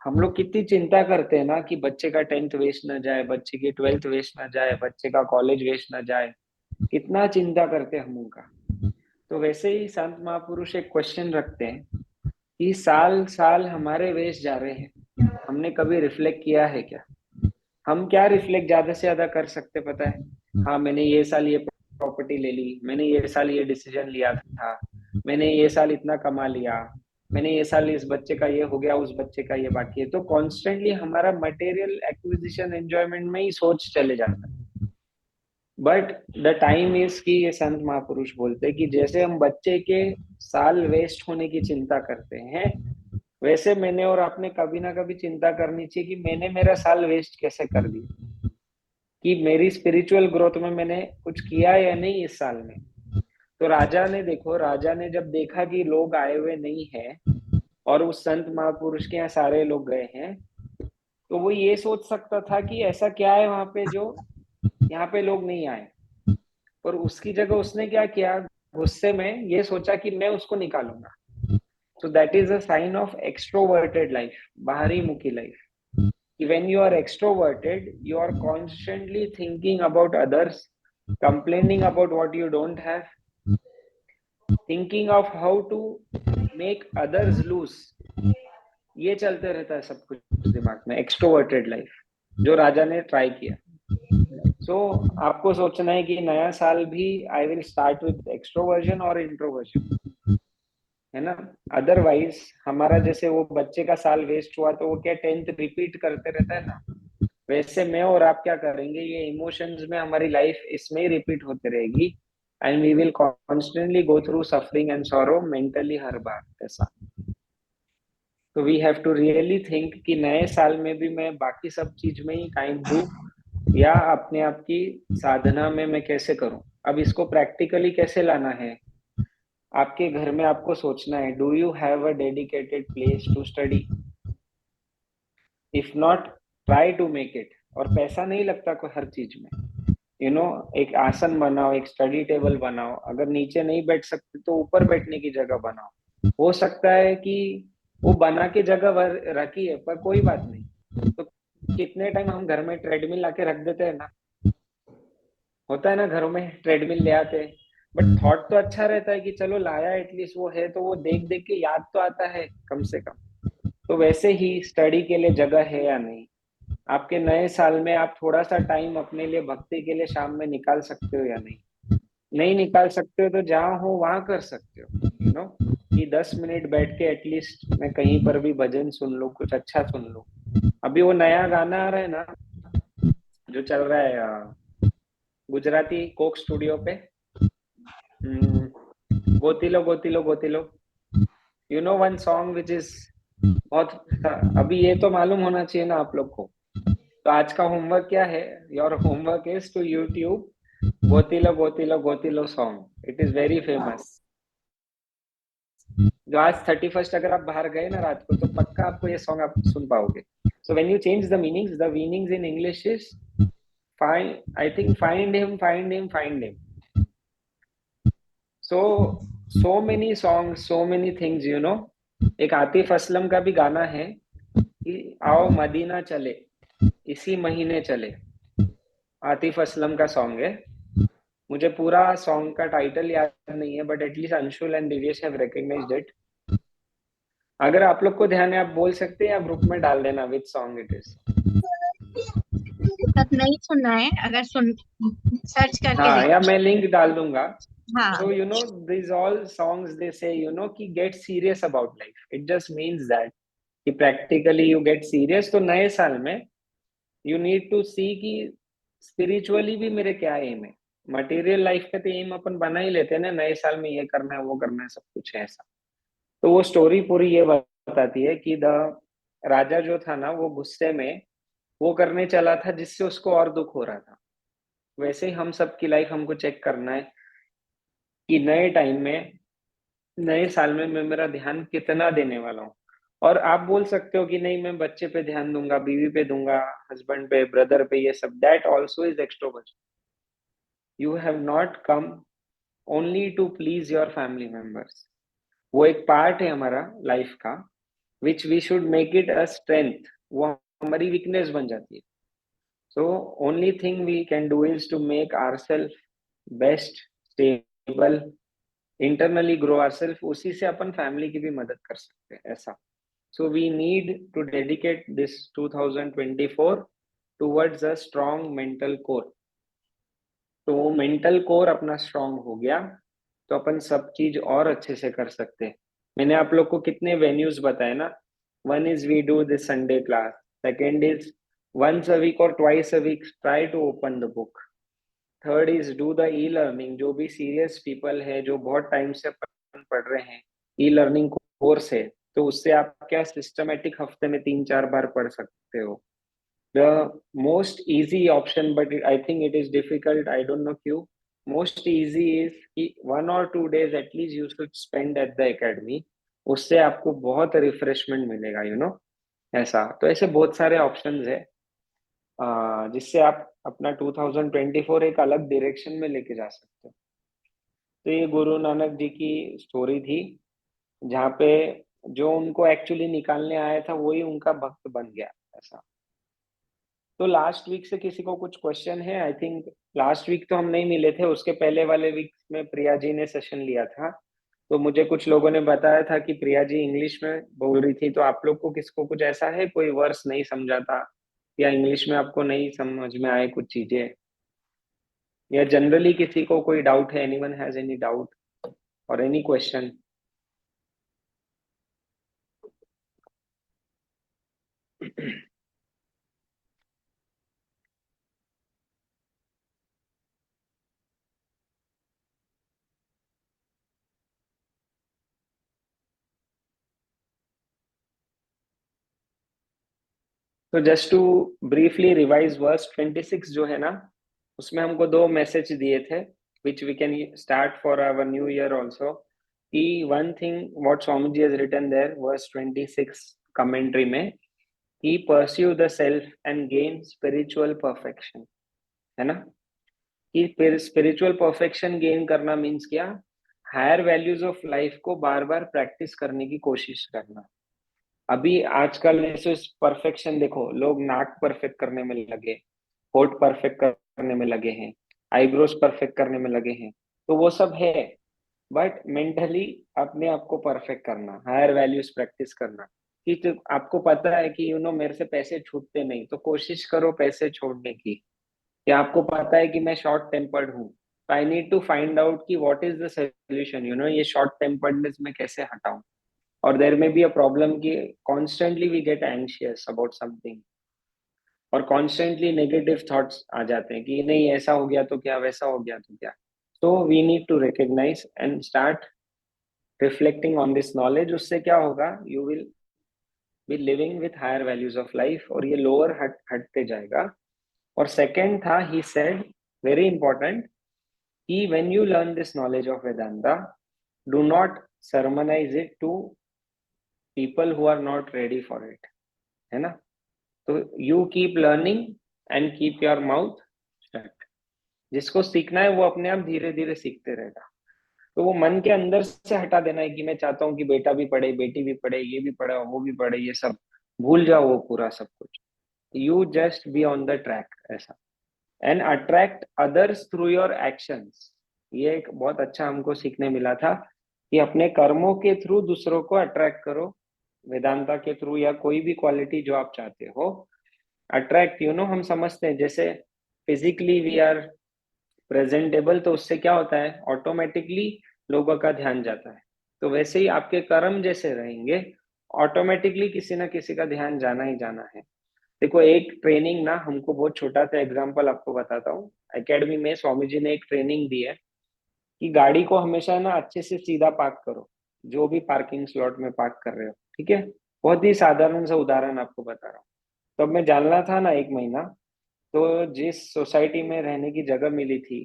हम लोग कितनी चिंता करते हैं ना कि बच्चे का 10th वेस्ट ना जाए, बच्चे की 12th वेस्ट ना जाए, बच्चे का कॉलेज वेस्ट ना जाए, कितना चिंता करते हैं हम उनका। तो वैसे ही संत महापुरुष एक क्वेश्चन रखते हैं कि साल साल हमारे वेस्ट जा रहे हैं, हमने कभी रिफ्लेक्ट किया है क्या? हम क्या रिफ्लेक्ट ज्यादा से ज्यादा कर सकते पता है? हाँ मैंने ये साल ये प्रॉपर्टी ले ली, मैंने ये साल ये डिसीजन लिया था, मैंने ये साल इतना कमा लिया, मैंने ये साल इस बच्चे का ये हो गया, उस बच्चे का ये बाकी है। तो कॉन्स्टेंटली हमारा मटेरियल एक्विजिशन एंजॉयमेंट में ही सोच चले जाता है। बट द टाइम इज कि ये संत महापुरुष बोलते हैं कि जैसे हम बच्चे के साल वेस्ट होने की चिंता करते हैं, वैसे मैंने और आपने कभी ना कभी चिंता करनी चाहिए कि मैंने मेरा साल वेस्ट कैसे कर दिया, कि मेरी स्पिरिचुअल ग्रोथ में मैंने कुछ किया या नहीं इस साल में। तो राजा ने देखो, राजा ने जब देखा कि लोग आए हुए नहीं है और उस संत महापुरुष के यहाँ सारे लोग गए हैं, तो वो ये सोच सकता था कि ऐसा क्या है वहां पे जो यहाँ पे लोग नहीं आए। और उसकी जगह उसने क्या किया, गुस्से में ये सोचा कि मैं उसको निकालूंगा। So that is a sign of extroverted life, बाहरी मुखी life. When you are extroverted, you are constantly thinking about others, complaining about what you don't have, thinking of how to make others lose, ये चलते रहता है सब कुछ दिमाग में। एक्सट्रोवर्टेड लाइफ जो राजा ने ट्राई किया। सो आपको सोचना है कि नया साल भी I will start with extroversion और इंट्रोवर्जन, है ना। अदरवाइज हमारा जैसे वो बच्चे का साल वेस्ट हुआ तो वो क्या 10th रिपीट करते रहता है ना, वैसे मैं और आप क्या करेंगे, ये इमोशंस में हमारी लाइफ इसमें ही रिपीट होती रहेगी and we will constantly go through suffering and sorrow mentally हर बार ऐसा। तो we have to really think कि नए साल में भी मैं बाकी सब चीज में ही टाइम दूं या अपने आप की साधना में मैं कैसे करूं। अब इसको प्रैक्टिकली कैसे लाना है, आपके घर में आपको सोचना है, do you have a dedicated place to study? If not, try to make it. और पैसा नहीं लगता कोई हर चीज में, यू नो। एक आसन बनाओ, एक स्टडी टेबल बनाओ, अगर नीचे नहीं बैठ सकते तो ऊपर बैठने की जगह बनाओ। हो सकता है कि वो बना के जगह रखी है पर कोई बात नहीं। तो कितने टाइम हम घर में ट्रेडमिल लाके रख देते हैं ना, होता है ना, घरों में ट्रेडमिल ले आते हैं, बट थॉट तो अच्छा रहता है कि चलो लाया, एटलीस्ट वो है तो वो देख देख के याद तो आता है कम से कम। तो वैसे ही स्टडी के लिए जगह है या नहीं, आपके नए साल में आप थोड़ा सा टाइम अपने लिए भक्ति के लिए शाम में निकाल सकते हो या नहीं? नहीं निकाल सकते हो तो जहां हो वहां कर सकते हो, यू नो, कि 10 मिनट बैठ के एटलीस्ट मैं कहीं पर भी भजन सुन लूं, कुछ अच्छा सुन लूं। अभी वो नया गाना आ रहा है ना जो चल रहा है गुजराती कोक स्टूडियो पे, Gotilo Gotilo Gotilo, you know one song which is बहुत, अभी ये तो मालूम होना चाहिए ना आप लोग को। तो आज का होमवर्क क्या है? Your homework is to YouTube Gotilo Gotilo Gotilo song, it is very famous. जो आज 31st अगर आप बाहर गए ना रात को तो पक्का आपको ये सॉन्ग आप सुन पाओगे। So when you change the meanings in English is find, I think find him find him find him. So many songs, so many things, you know. एक आतिफ असलम का भी गाना है कि आओ मदीना चले इसी महीने चले, आतिफ असलम का सॉन्ग है। मुझे पूरा सॉन्ग का टाइटल याद नहीं है but at least Anshul and Divyesh have recognised it. अगर आप लोग को ध्यान है आप बोल सकते हैं या ग्रुप में डाल देना विच सॉन्ग इट इज। तक नहीं सुनना है, अगर सुन सर्च करके हाँ, या देख। मैं लिंक डाल दूंगा। हाँ, So you know these all songs they say, you know, कि get serious about life. It just means that कि practically you get serious। तो नए साल में you need to see कि spiritually भी मेरे क्या एम है। मटेरियल लाइफ का तो एम अपन बना ही लेते हैं ना, नए साल में ये करना है वो करना है सब कुछ है ऐसा। तो वो स्टोरी पूरी ये बताती है कि द राजा जो था ना वो गुस्से में वो करने चला था जिससे उसको और दुख हो रहा था। वैसे ही हम सबकी लाइफ हमको चेक करना है कि नए टाइम में, नए साल में मैं मेरा ध्यान कितना देने वाला हूँ। और आप बोल सकते हो कि नहीं मैं बच्चे पे ध्यान दूंगा, बीवी पे दूंगा, हस्बैंड पे, ब्रदर पे, ये सब, that also is extroversion. You have not come only to please your family members. वो एक पार्ट है हमारा लाइफ का which we should make it a strength, वो हमारी वीकनेस बन जाती है। So only thing we can do is to make ourselves best, stable, internally grow ourselves, उसी से अपन फैमिली की भी मदद कर सकते हैं ऐसा। So we need to dedicate this 2024 towards a strong mental core. तो वो मेंटल कोर अपना स्ट्रॉन्ग हो गया तो अपन सब चीज और अच्छे से कर सकते हैं। मैंने आप लोग को कितने वेन्यूज बताए ना, one is we do this Sunday class, second is once a week or twice a week try to open the book, third is do the e learning. जो भी सीरियस पीपल है जो बहुत टाइम से पढ़ रहे हैं, ई लर्निंग कोर्स है तो उससे आप क्या सिस्टमेटिक हफ्ते में 3-4 बार पढ़ सकते हो। The most easy option, but I think it is difficult, I don't know क्यों, मोस्ट इजी इज कि 1 or 2 days at least you should spend at the academy. उससे आपको बहुत रिफ्रेशमेंट मिलेगा, यू नो, ऐसा। तो ऐसे बहुत सारे ऑप्शंस है जिससे आप अपना 2024 एक अलग डायरेक्शन में लेके जा सकते हो। तो ये गुरु नानक जी की स्टोरी थी जहाँ पे जो उनको एक्चुअली निकालने आया था वही उनका भक्त बन गया ऐसा। तो लास्ट वीक से किसी को कुछ क्वेश्चन है? आई थिंक लास्ट वीक तो हम नहीं मिले थे, उसके पहले वाले वीक में प्रिया जी ने सेशन लिया था, तो मुझे कुछ लोगों ने बताया था कि प्रिया जी इंग्लिश में बोल रही थी। तो आप लोग को किसको कुछ ऐसा है, कोई वर्ड्स नहीं समझा था, या इंग्लिश में आपको नहीं समझ में आए कुछ चीजें, या जनरली किसी को कोई डाउट है? एनीवन हैज एनी डाउट और एनी क्वेश्चन? तो just to briefly revise verse 26 जो है ना, उसमें हमको दो मैसेज दिए थे which we can start for our new year also. कि one thing what Swami ji has written there verse 26 commentary में, कि pursue the self and gain spiritual perfection, है ना? कि फिर स्पिरिचुअल परफेक्शन गेन करना मीन्स क्या? हायर वैल्यूज ऑफ लाइफ को बार बार प्रैक्टिस करने की कोशिश करना। अभी आजकल ऐसे परफेक्शन देखो, लोग नाक परफेक्ट करने में लगे, होठ परफेक्ट करने में लगे हैं, आईब्रोज परफेक्ट करने में लगे हैं, तो वो सब है। बट मेंटली अपने आप को परफेक्ट करना, हायर वैल्यूज प्रैक्टिस करना। कि तो आपको पता है कि मेरे से पैसे छूटते नहीं, तो कोशिश करो पैसे छोड़ने की। या आपको पता है कि मैं शॉर्ट टेम्पर्ड हूँ, तो I need to find out कि व्हाट इज द सोल्यूशन, ये शॉर्ट टेम्पर्डनेस में कैसे हटाऊं। और there may be a problem कि constantly we get anxious about something, और कॉन्स्टेंटली नेगेटिव थॉट्स आ जाते हैं कि नहीं ऐसा हो गया तो क्या, वैसा हो गया तो क्या। तो we need to recognise and start reflecting on this knowledge. उससे क्या होगा, you will be living with higher values of life, और ये लोअर हटते जाएगा। और सेकंड था, ही सेड वेरी इंपॉर्टेंट, कि when you learn this knowledge of Vedanta, do not sermonize it to people who are not ready for it, है ना? तो you keep learning and keep your mouth shut. जिसको सीखना है वो अपने आप धीरे धीरे सीखते रहेगा। तो वो मन के अंदर से हटा देना है कि मैं चाहता हूँ कि बेटा भी पढ़े, बेटी भी पढ़े, ये भी पढ़े, वो भी पढ़े, ये सब भूल जाओ वो पूरा सब कुछ। You just be on the track ऐसा, and attract others through your actions. ये एक बहुत अच्छा हमको सीखने मिला था कि अपने कर्मों के थ्रू दूसरों को अट्रैक्ट करो, वेदांता के थ्रू, या कोई भी क्वालिटी जो आप चाहते हो अट्रैक्ट। हम समझते हैं जैसे फिजिकली वी आर प्रेजेंटेबल, तो उससे क्या होता है, ऑटोमेटिकली लोगों का ध्यान जाता है। तो वैसे ही आपके कर्म जैसे रहेंगे, ऑटोमेटिकली किसी ना किसी का ध्यान जाना ही जाना है। देखो एक ट्रेनिंग ना, हमको बहुत छोटा सा एग्जांपल आपको बताता हूँ। एकेडमी में स्वामी जी ने एक ट्रेनिंग दी है कि गाड़ी को हमेशा ना अच्छे से सीधा पार्क करो, जो भी पार्किंग स्लॉट में पार्क कर रहे हो, ठीक है? बहुत ही साधारण सा उदाहरण आपको बता रहा हूँ। तो अब मैं जानना था ना 1 महीना, तो जिस सोसाइटी में रहने की जगह मिली थी,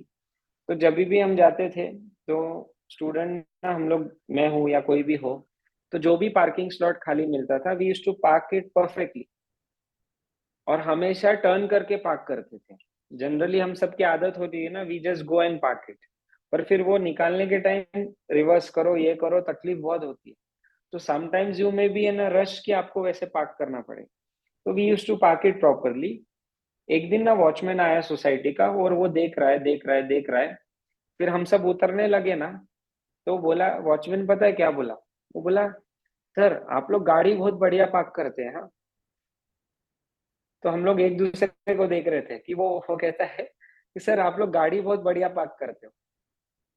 तो जब भी हम जाते थे, तो स्टूडेंट ना हम लोग, मैं हूँ या कोई भी हो, तो जो भी पार्किंग स्लॉट खाली मिलता था, we used to park it perfectly, और हमेशा टर्न करके पार्क करते थे। जनरली हम सबकी आदत होती है ना, we just go and park it, पर फिर वो निकालने के टाइम रिवर्स करो, ये करो, तकलीफ बहुत होती है। तो sometimes you may be in a rush कि आपको वैसे पार्क करना पड़े, तो we used to park it properly. एक दिन ना वॉचमैन आया सोसाइटी का, और वो देख रहा है, देख रहा है, देख रहा है। फिर हम सब उतरने लगे ना, तो बोला वॉचमैन, पता है क्या बोला? वो बोला, सर आप लोग गाड़ी बहुत बढ़िया पार्क करते हैं। हाँ, तो हम लोग एक दूसरे को देख रहे थे कि वो कहता है कि सर आप लोग गाड़ी बहुत बढ़िया पार्क करते हो।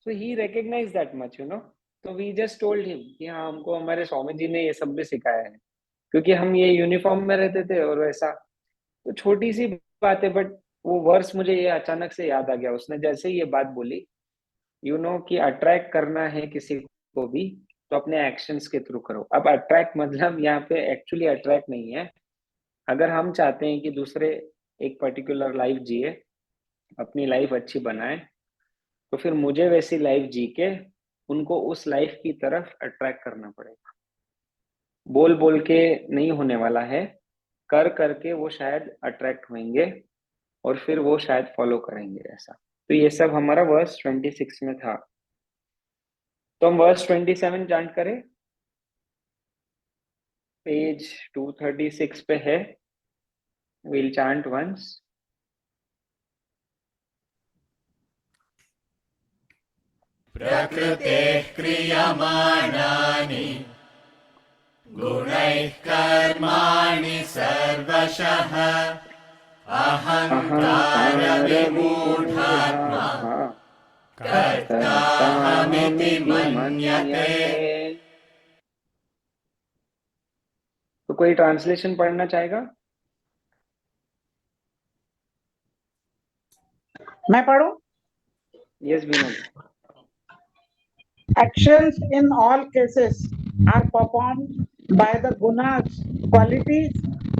सो ही रिकग्नाइज दैट मच। तो वी जस्ट टोल्ड हिम कि हाँ, हमको हमारे स्वामी जी ने ये सब भी सिखाया है, क्योंकि हम ये यूनिफॉर्म में रहते थे और वैसा। तो छोटी सी बात है, बट वो वर्स मुझे ये अचानक से याद आ गया। उसने जैसे ही ये बात बोली, कि अट्रैक्ट करना है किसी को भी, तो अपने एक्शंस के थ्रू करो। अब अट्रैक्ट मतलब यहाँ पे एक्चुअली अट्रैक्ट नहीं है। अगर हम चाहते हैं कि दूसरे एक पर्टिकुलर लाइफ जिए, अपनी लाइफ अच्छी बनाए, तो फिर मुझे वैसी लाइफ जी के उनको उस लाइफ की तरफ अट्रैक्ट करना पड़ेगा। बोल बोल के नहीं होने वाला है, कर करके वो शायद अट्रैक्ट होंगे, और फिर वो शायद फॉलो करेंगे ऐसा। तो ये सब हमारा वर्स 26 में था। तो हम वर्स 27 जांच करें, पेज 236 पे है। we'll chant once. प्रकृतेः क्रियमाणानि गुणैः कर्माणि सर्वशः अहङ्कारविमूढात्मा कर्ताहमिति मन्यते। तो कोई ट्रांसलेशन पढ़ना चाहेगा? मैं पढ़ूं? Yes Vinod. Actions in all cases are performed by the gunas, qualities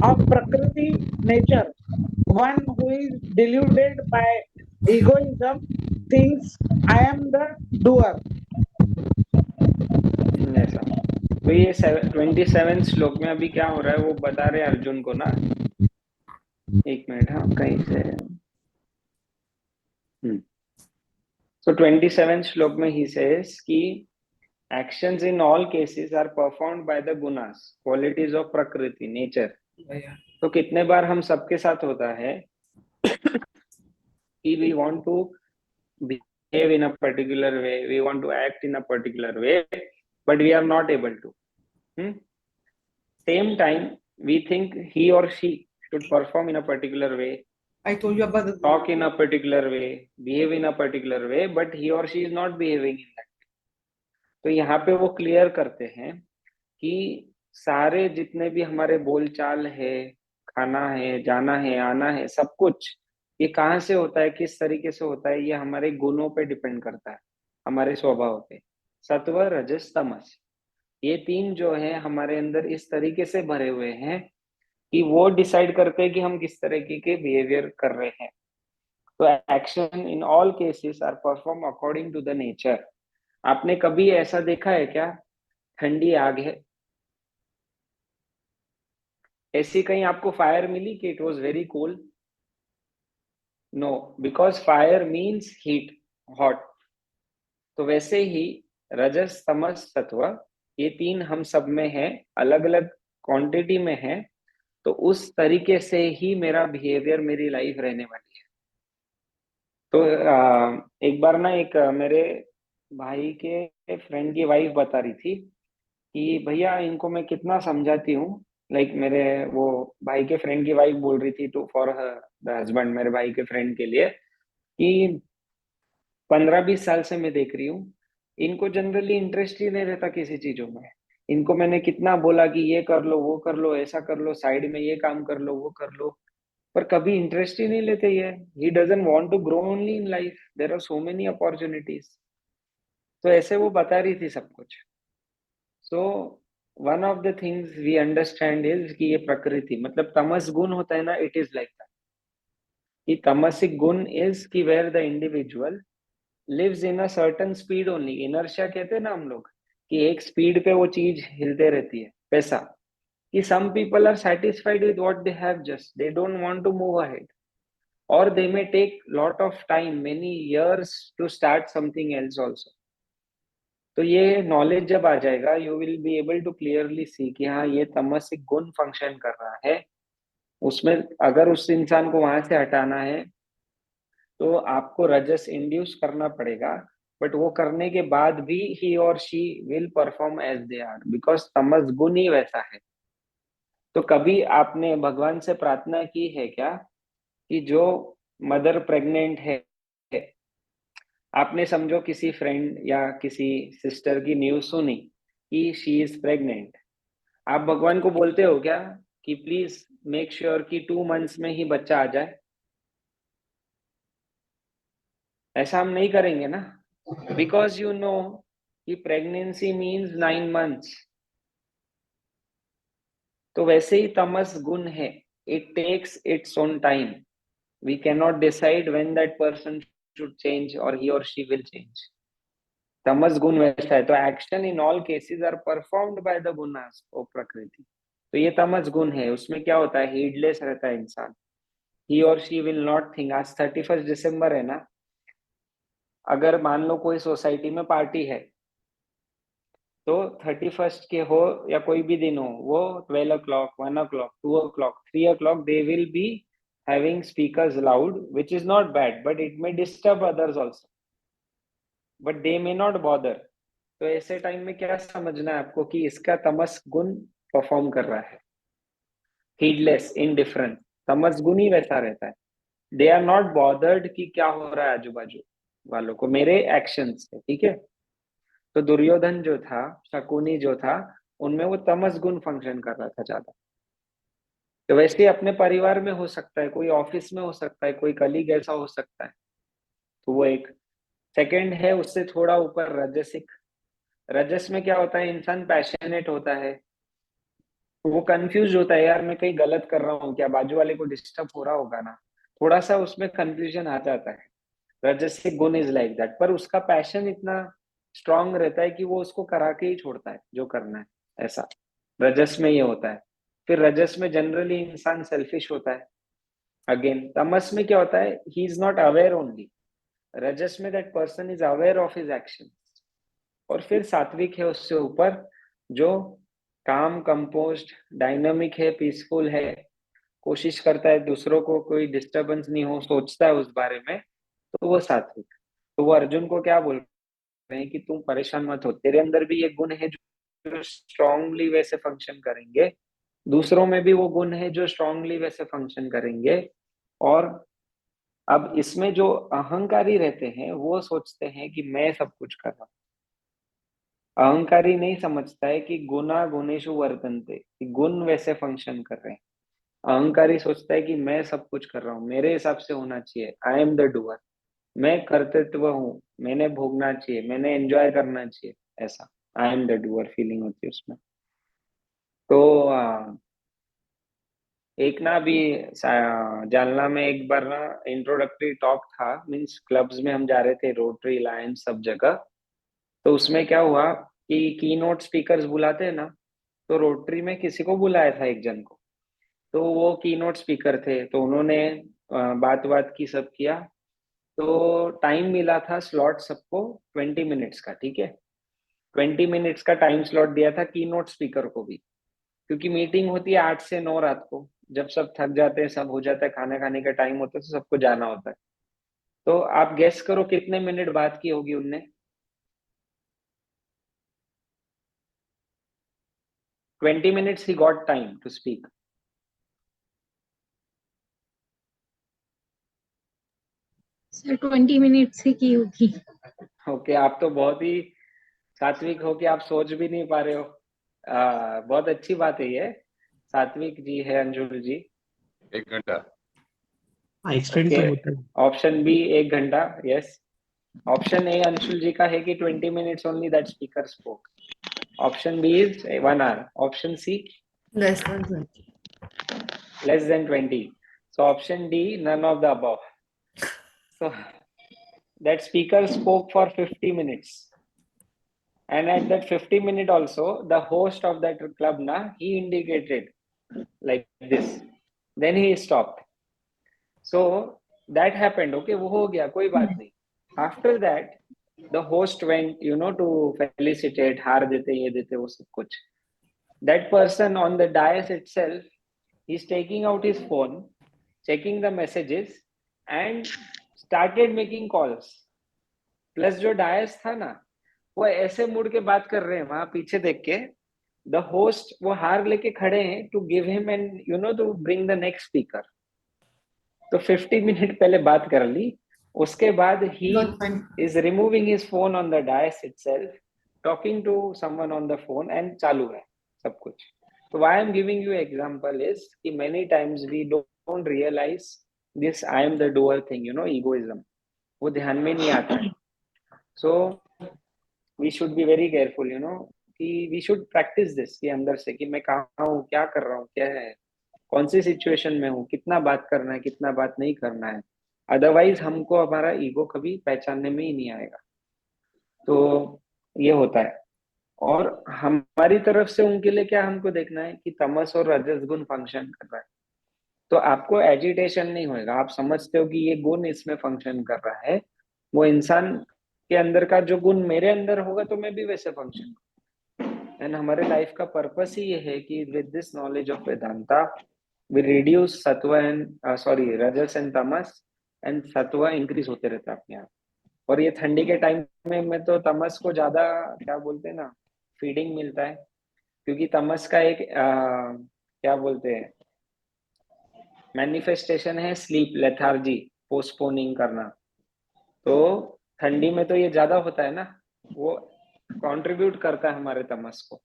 of Prakriti nature. One who is deluded by egoism thinks I am the doer. ऐसा तो ये 27 श्लोक में अभी क्या हो रहा है वो बता रहे हैं अर्जुन को ना। एक मिनट, हाँ कहीं से। So 27 श्लोक में he says कि actions in all cases are performed by the gunas, qualities of prakriti nature. तो कितने बार हम सबके साथ होता है कि we want to behave in a particular way, we want to act in a particular way, but we are not able to. Same time we think he or she should perform in a particular way, I told you about the talk in a particular way, behave in a particular way, but he or she is not behaving in that way. तो यहाँ पे वो clear करते हैं कि सारे जितने भी हमारे बोलचाल है, खाना है, जाना है, आना है, सब कुछ ये कहाँ से होता है, किस तरीके से होता है, ये हमारे गुणों पे डिपेंड करता है, हमारे स्वभाव पे। सत्व, रजस, तमस, ये तीन जो है हमारे अंदर इस तरीके से भरे हुए हैं कि वो डिसाइड करते हैं कि हम किस तरीके के बिहेवियर कर रहे हैं। तो action in all cases are perform according to the nature. आपने कभी ऐसा देखा है क्या, ठंडी आग है, ऐसी कहीं आपको फायर मिली कि it was very cold? No, because fire means heat, hot. तो वैसे ही रजस, तमस, सत्व, ये तीन हम सब में है, अलग अलग क्वांटिटी में है। तो उस तरीके से ही मेरा बिहेवियर, मेरी लाइफ रहने वाली है। तो एक बार ना एक मेरे भाई के फ्रेंड की वाइफ बता रही थी कि भैया इनको मैं कितना समझाती हूँ, लाइक मेरे वो भाई के फ्रेंड की वाइफ बोल रही थी टू फॉर द हस्बैंड, मेरे भाई के फ्रेंड के लिए, कि 15-20 साल से मैं देख रही हूँ इनको जनरली इंटरेस्ट ही नहीं रहता किसी चीजों में। इनको मैंने कितना बोला कि ये कर लो, वो कर लो, ऐसा कर लो, साइड में ये काम कर लो, वो कर लो, पर कभी इंटरेस्ट ही नहीं लेते ये। He doesn't want to grow only in life, there are so many opportunities. तो ऐसे वो बता रही थी सब कुछ। So one of the things we understand is कि ये प्रकृति मतलब तमस गुण होता है ना, इट इज लाइक दैट। कि तमसिक गुण इज कि where the individual lives in a certain speed only. Inertia कहते हैं ना हम लोग, कि एक स्पीड पे वो चीज हिलते रहती है, वैसा कि some people are satisfied with what they have, just they don't want to move ahead, or they may take lot of time, many years to start something else also. तो ये नॉलेज जब आ जाएगा, you will be able to clearly see कि हाँ ये तमसिक गुण function कर रहा है उसमें। अगर उस इंसान को वहां से हटाना है तो आपको रजस इंड्यूस करना पड़ेगा, बट वो करने के बाद भी ही और she will perform as they are, because तमस गुण ही वैसा है। तो कभी आपने भगवान से प्रार्थना की है क्या कि जो मदर प्रेग्नेंट है, आपने समझो किसी फ्रेंड या किसी सिस्टर की न्यूज सुनी कि शी इज प्रेग्नेंट, आप भगवान को बोलते हो क्या कि प्लीज मेक श्योर कि 2 मंथ्स में ही बच्चा आ जाए? ऐसा हम नहीं करेंगे ना, बिकॉज यू नो कि प्रेगनेंसी मीन्स 9 मंथ्स। तो वैसे ही तमस गुण है, it takes its own time. We cannot decide when that person should change or he or she will change. तमस गुण वैसा है। तो action in all cases are performed by the गुणास ऑफ प्रकृति। तो ये तमस गुण है, उसमें क्या होता है, हीडलेस रहता है इंसान। ही और शी विल नॉट थिंक। आज 31 दिसंबर है ना, अगर मान लो कोई सोसाइटी में पार्टी है तो 31st के हो या कोई भी दिन हो, वो 12 o'clock, 1 o'clock, 2 o'clock, 3 o'clock, they will be having speakers loud, which is not bad, but it may disturb others also, but they may not bother. तो ऐसे टाइम में क्या समझना है आपको कि इसका तमस गुण परफॉर्म कर रहा है, heedless, indifferent, तमस गुण ही वैसा रहता है. दे आर नॉट बॉदर्ड कि क्या हो रहा है आजू बाजू वालों को, मेरे एक्शंस से, ठीक है. तो दुर्योधन जो था, शकुनी जो था, उनमें वो तमस गुण फंक्शन कर रहा था ज्यादा. तो वैसे अपने परिवार में हो सकता है, कोई ऑफिस में हो सकता है, कोई कलीग ऐसा हो सकता है. तो वो एक. सेकंड है उससे थोड़ा ऊपर रजसिक. रजस में क्या होता है, इंसान पैशनेट होता है, वो कंफ्यूज होता है, यार मैं कहीं गलत कर रहा हूँ क्या, बाजू वाले को डिस्टर्ब हो रहा होगा ना, थोड़ा सा उसमें कंफ्यूजन आ जाता है. रजसिक गुण इज लाइक दैट, पर उसका पैशन इतना स्ट्रांग रहता है कि वो उसको करा के ही छोड़ता है जो करना है, ऐसा रजस में ये होता है. फिर रजस में जनरली इंसान सेल्फिश होता है. अगेन तमस में क्या होता है, he is not aware only. रजस में that person is aware of his action. और फिर सात्विक है उससे ऊपर, जो काम, कंपोज्ड, डायनामिक है, पीसफुल है, कोशिश करता है दूसरों को कोई डिस्टरबेंस नहीं हो, सोचता है उस बारे में, तो वो सात्विक. तो वो अर्जुन को क्या बोल रहे हैं कि तुम परेशान मत हो, तेरे अंदर भी ये गुण है जो स्ट्रांगली वैसे फंक्शन करेंगे, दूसरों में भी वो गुण है जो स्ट्रांगली वैसे फंक्शन करेंगे. और अब इसमें जो अहंकारी रहते हैं वो सोचते हैं कि मैं सब कुछ कर रहा हूँ. अहंकारी नहीं समझता है कि गुना गुणेशु वर्तन्ते, कि गुण वैसे फंक्शन कर रहे हैं. अहंकारी सोचता है कि मैं सब कुछ कर रहा हूँ, मेरे हिसाब से होना चाहिए, आई एम द डूअर, मैं कर्तृत्व हूँ, मैंने भोगना चाहिए, मैंने एंजॉय करना चाहिए, ऐसा I am the doer feeling होती है उसमें. तो एक ना अभी जालना में एक बार ना इंट्रोडक्टरी टॉक था, मीन्स क्लब्स में हम जा रहे थे, रोटरी, लायंस, सब जगह. तो उसमें क्या हुआ कि की नोट स्पीकर्स बुलाते हैं ना, तो रोटरी में किसी को बुलाया था, एक जन को. तो वो की नोट स्पीकर थे, तो उन्होंने बात बात की, सब किया. तो टाइम मिला था स्लॉट सबको 20 मिनट्स का, ठीक है. 20 मिनट्स का टाइम स्लॉट दिया था की नोट स्पीकर को भी, क्योंकि मीटिंग होती है 8 से 9 रात को, जब सब थक जाते हैं, सब हो जाता है, खाना खाने का टाइम होता है, तो सबको जाना होता है. तो आप गेस करो कितने मिनट बात की होगी उनने. 20 minutes he got time to speak. Sir 20 minute से की होगी. ओके, आप तो बहुत ही सात्विक हो कि आप सोच भी नहीं पा रहे हो. बहुत अच्छी बात है ये. सात्विक जी है अंजुल जी. 1 घंटा. हाँ एक्सटेंड तो होता है. ऑप्शन बी 1 घंटा. Yes. Option A Anshul ji का है कि 20 minutes only that speaker spoke. Option B is 1 hour. Option C Less than 20. less than 20. So option D, none of the above. So that speaker spoke for 50 minutes. And at that 50-minute also, the host of that club, he indicated like this. Then he stopped. So that happened. Okay, वो हो गया, कोई बात नहीं. After that, the host went, to felicitate, हार देते, ये देते, वो सब कुछ. That person on the dais itself, he's taking out his phone, checking the messages, and started making calls. Plus जो dais था ना, वो ऐसे मुड़ के बात कर रहे हैं वहां पीछे देख के. The host वो हार लेके खड़े हैं to give him and to bring the next speaker. तो 50 मिनट पहले बात कर ली. उसके बाद he Not fine. is removing his phone on the dais itself, talking to someone on the phone, and चालू है सब कुछ. So why I'm giving you example is कि many times we don't realize this I am the doer thing, egoism. वो ध्यान में नहीं आता है. So we should be very careful, कि we should practice this कि अंदर से कि मैं कहाँ हूँ, क्या कर रहा हूँ, क्या है, कौन सी सिचुएशन में हूँ, कितना बात करना है, कितना बात नहीं करना है. अदरवाइज हमको हमारा ईगो कभी पहचानने में ही नहीं आएगा. तो ये होता है. और हमारी तरफ से उनके लिए क्या हमको देखना है कि तमस और रजस गुण फंक्शन कर रहा है. तो आपको एजिटेशन नहीं होगा. आप समझते हो कि ये गुण इसमें फंक्शन कर रहा है. वो इंसान के अंदर का जो गुण मेरे अंदर होगा तो मैं भी वैसे फंक्शन. एंड हमारे लाइफ का पर्पस ही ये है कि with this knowledge of Vedanta we reduce सत्व एंड रजस एंड तमस, एंड सत्व इंक्रीज होते रहता है अपने आप। और ये ठंडी के टाइम में तो तमस को ज्यादा क्या बोलते हैं ना, फीडिंग मिलता है, क्योंकि तमस का एक क्या बोलते हैं मैनिफेस्टेशन है स्लीप, लेथार्जी, पोस्टपोनिंग करना। तो ठंडी में तो ये ज्यादा होता है ना, वो कंट्रीब्यूट करता है हमारे तमस को।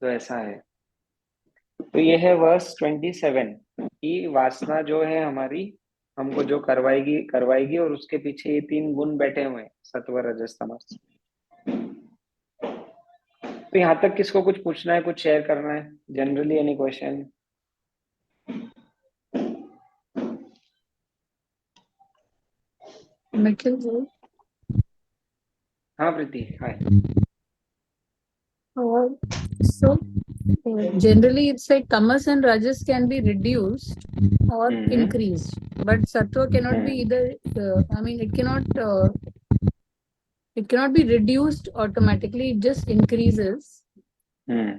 तो ऐसा है। तो ये है वर्स 27 की वासना जो है हमारी हमको जो करवाएगी और उसके पीछे ये 3 गुण बैठे हुए हैं, सत्व रजस तमस। तो यहाँ तक किसको कुछ पूछना है, कुछ शेयर करना है? Generally any question? Nikhil ji, हाँ प्रीति, हाय। so generally it's like tamas and rajas can be reduced or increased, but sattva cannot be either. I mean, it cannot be reduced automatically. It just increases. I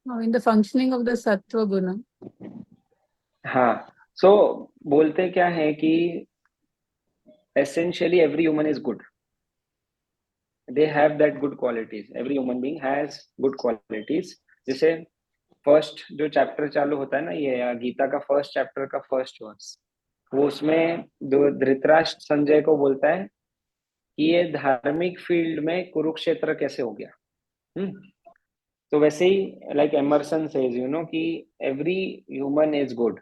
mean, the functioning of the sattva guna. हाँ, so बोलते क्या है कि essentially every human is good. They have that good qualities. Every human being has good qualities. जैसे first जो chapter चालू होता है ना, ये गीता का फर्स्ट चैप्टर का फर्स्ट वर्स, वो उसमें धृतराष्ट्र संजय को बोलता है कि ये धार्मिक फील्ड में कुरुक्षेत्र कैसे हो गया। तो वैसे ही लाइक एमर्सन सेज कि एवरी ह्यूमन इज गुड,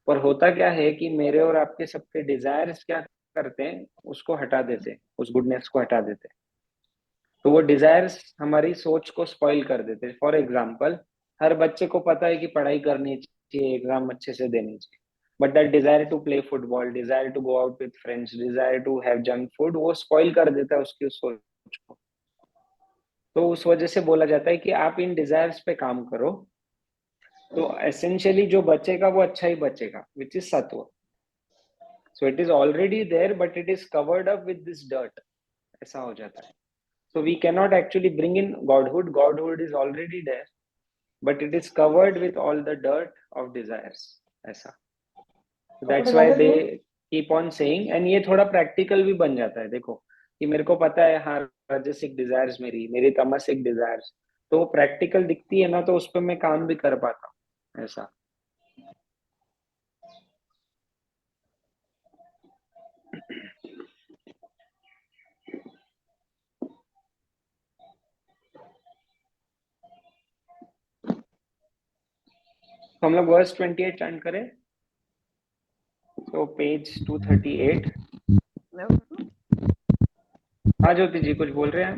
पर होता क्या है कि मेरे और आपके सबके डिजायर्स क्या करते हैं, उसको हटा देते, उस गुडनेस को हटा देते। तो वो डिजायर्स हमारी सोच को स्पॉइल कर देते। फॉर एग्जाम्पल, हर बच्चे को पता है कि पढ़ाई करनी चाहिए, एग्जाम अच्छे से देनी चाहिए, but that desire to play football, desire to go out with friends, desire to have junk food, वो स्पॉइल कर देता है उसकी सोच को। तो उस वजह से बोला जाता है कि आप इन डिजायर्स पे काम करो, तो एसेंशियली जो बचेगा वो अच्छा ही बचेगा, विच इज सत्व। So it is already there but it is covered up with this dirt, ऐसा हो जाता है। So we cannot actually bring in godhood. Godhood is already there, but it is covered with all the dirt of desires. ऐसा. So that's why they keep on saying, and ये थोड़ा practical भी बन जाता है। देखो कि मेरे को पता है हाँ राजसिक desires मेरी तमसिक desires, तो वो practical दिखती है ना, तो उस पर मैं काम भी कर पाता हूँ, ऐसा। तो हम लोग वर्स 28 स्टार्ट करें। तो पेज 238। हाँ ज्योति जी कुछ बोल रहे हैं?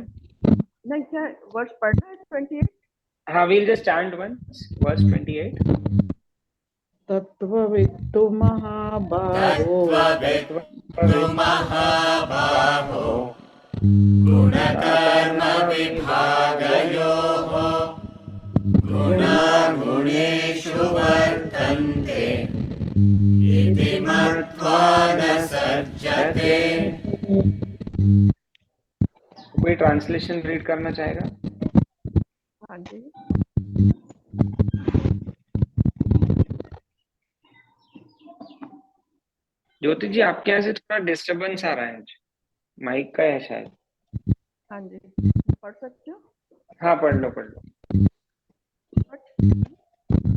नहीं, क्या वर्ष पढ़ना है 28? हाँ, we'll just chant once, verse 28. तत्त्ववित्तु महाबाहो, तत्त्ववित्तु महाबाहो, गुणकर्म विभागयोः, गुणागुणेषु वर्तन्ते, इति मत्वा न सज्जते। कोई ट्रांसलेशन रीड करना चाहेगा? हाँ जी। ज्योति जी आपके यहाँ से थोड़ा डिस्टरबेंस आ रहा है, माइक का है शायद। हाँ जी, पढ़ सकते हो? हाँ पढ़ लो।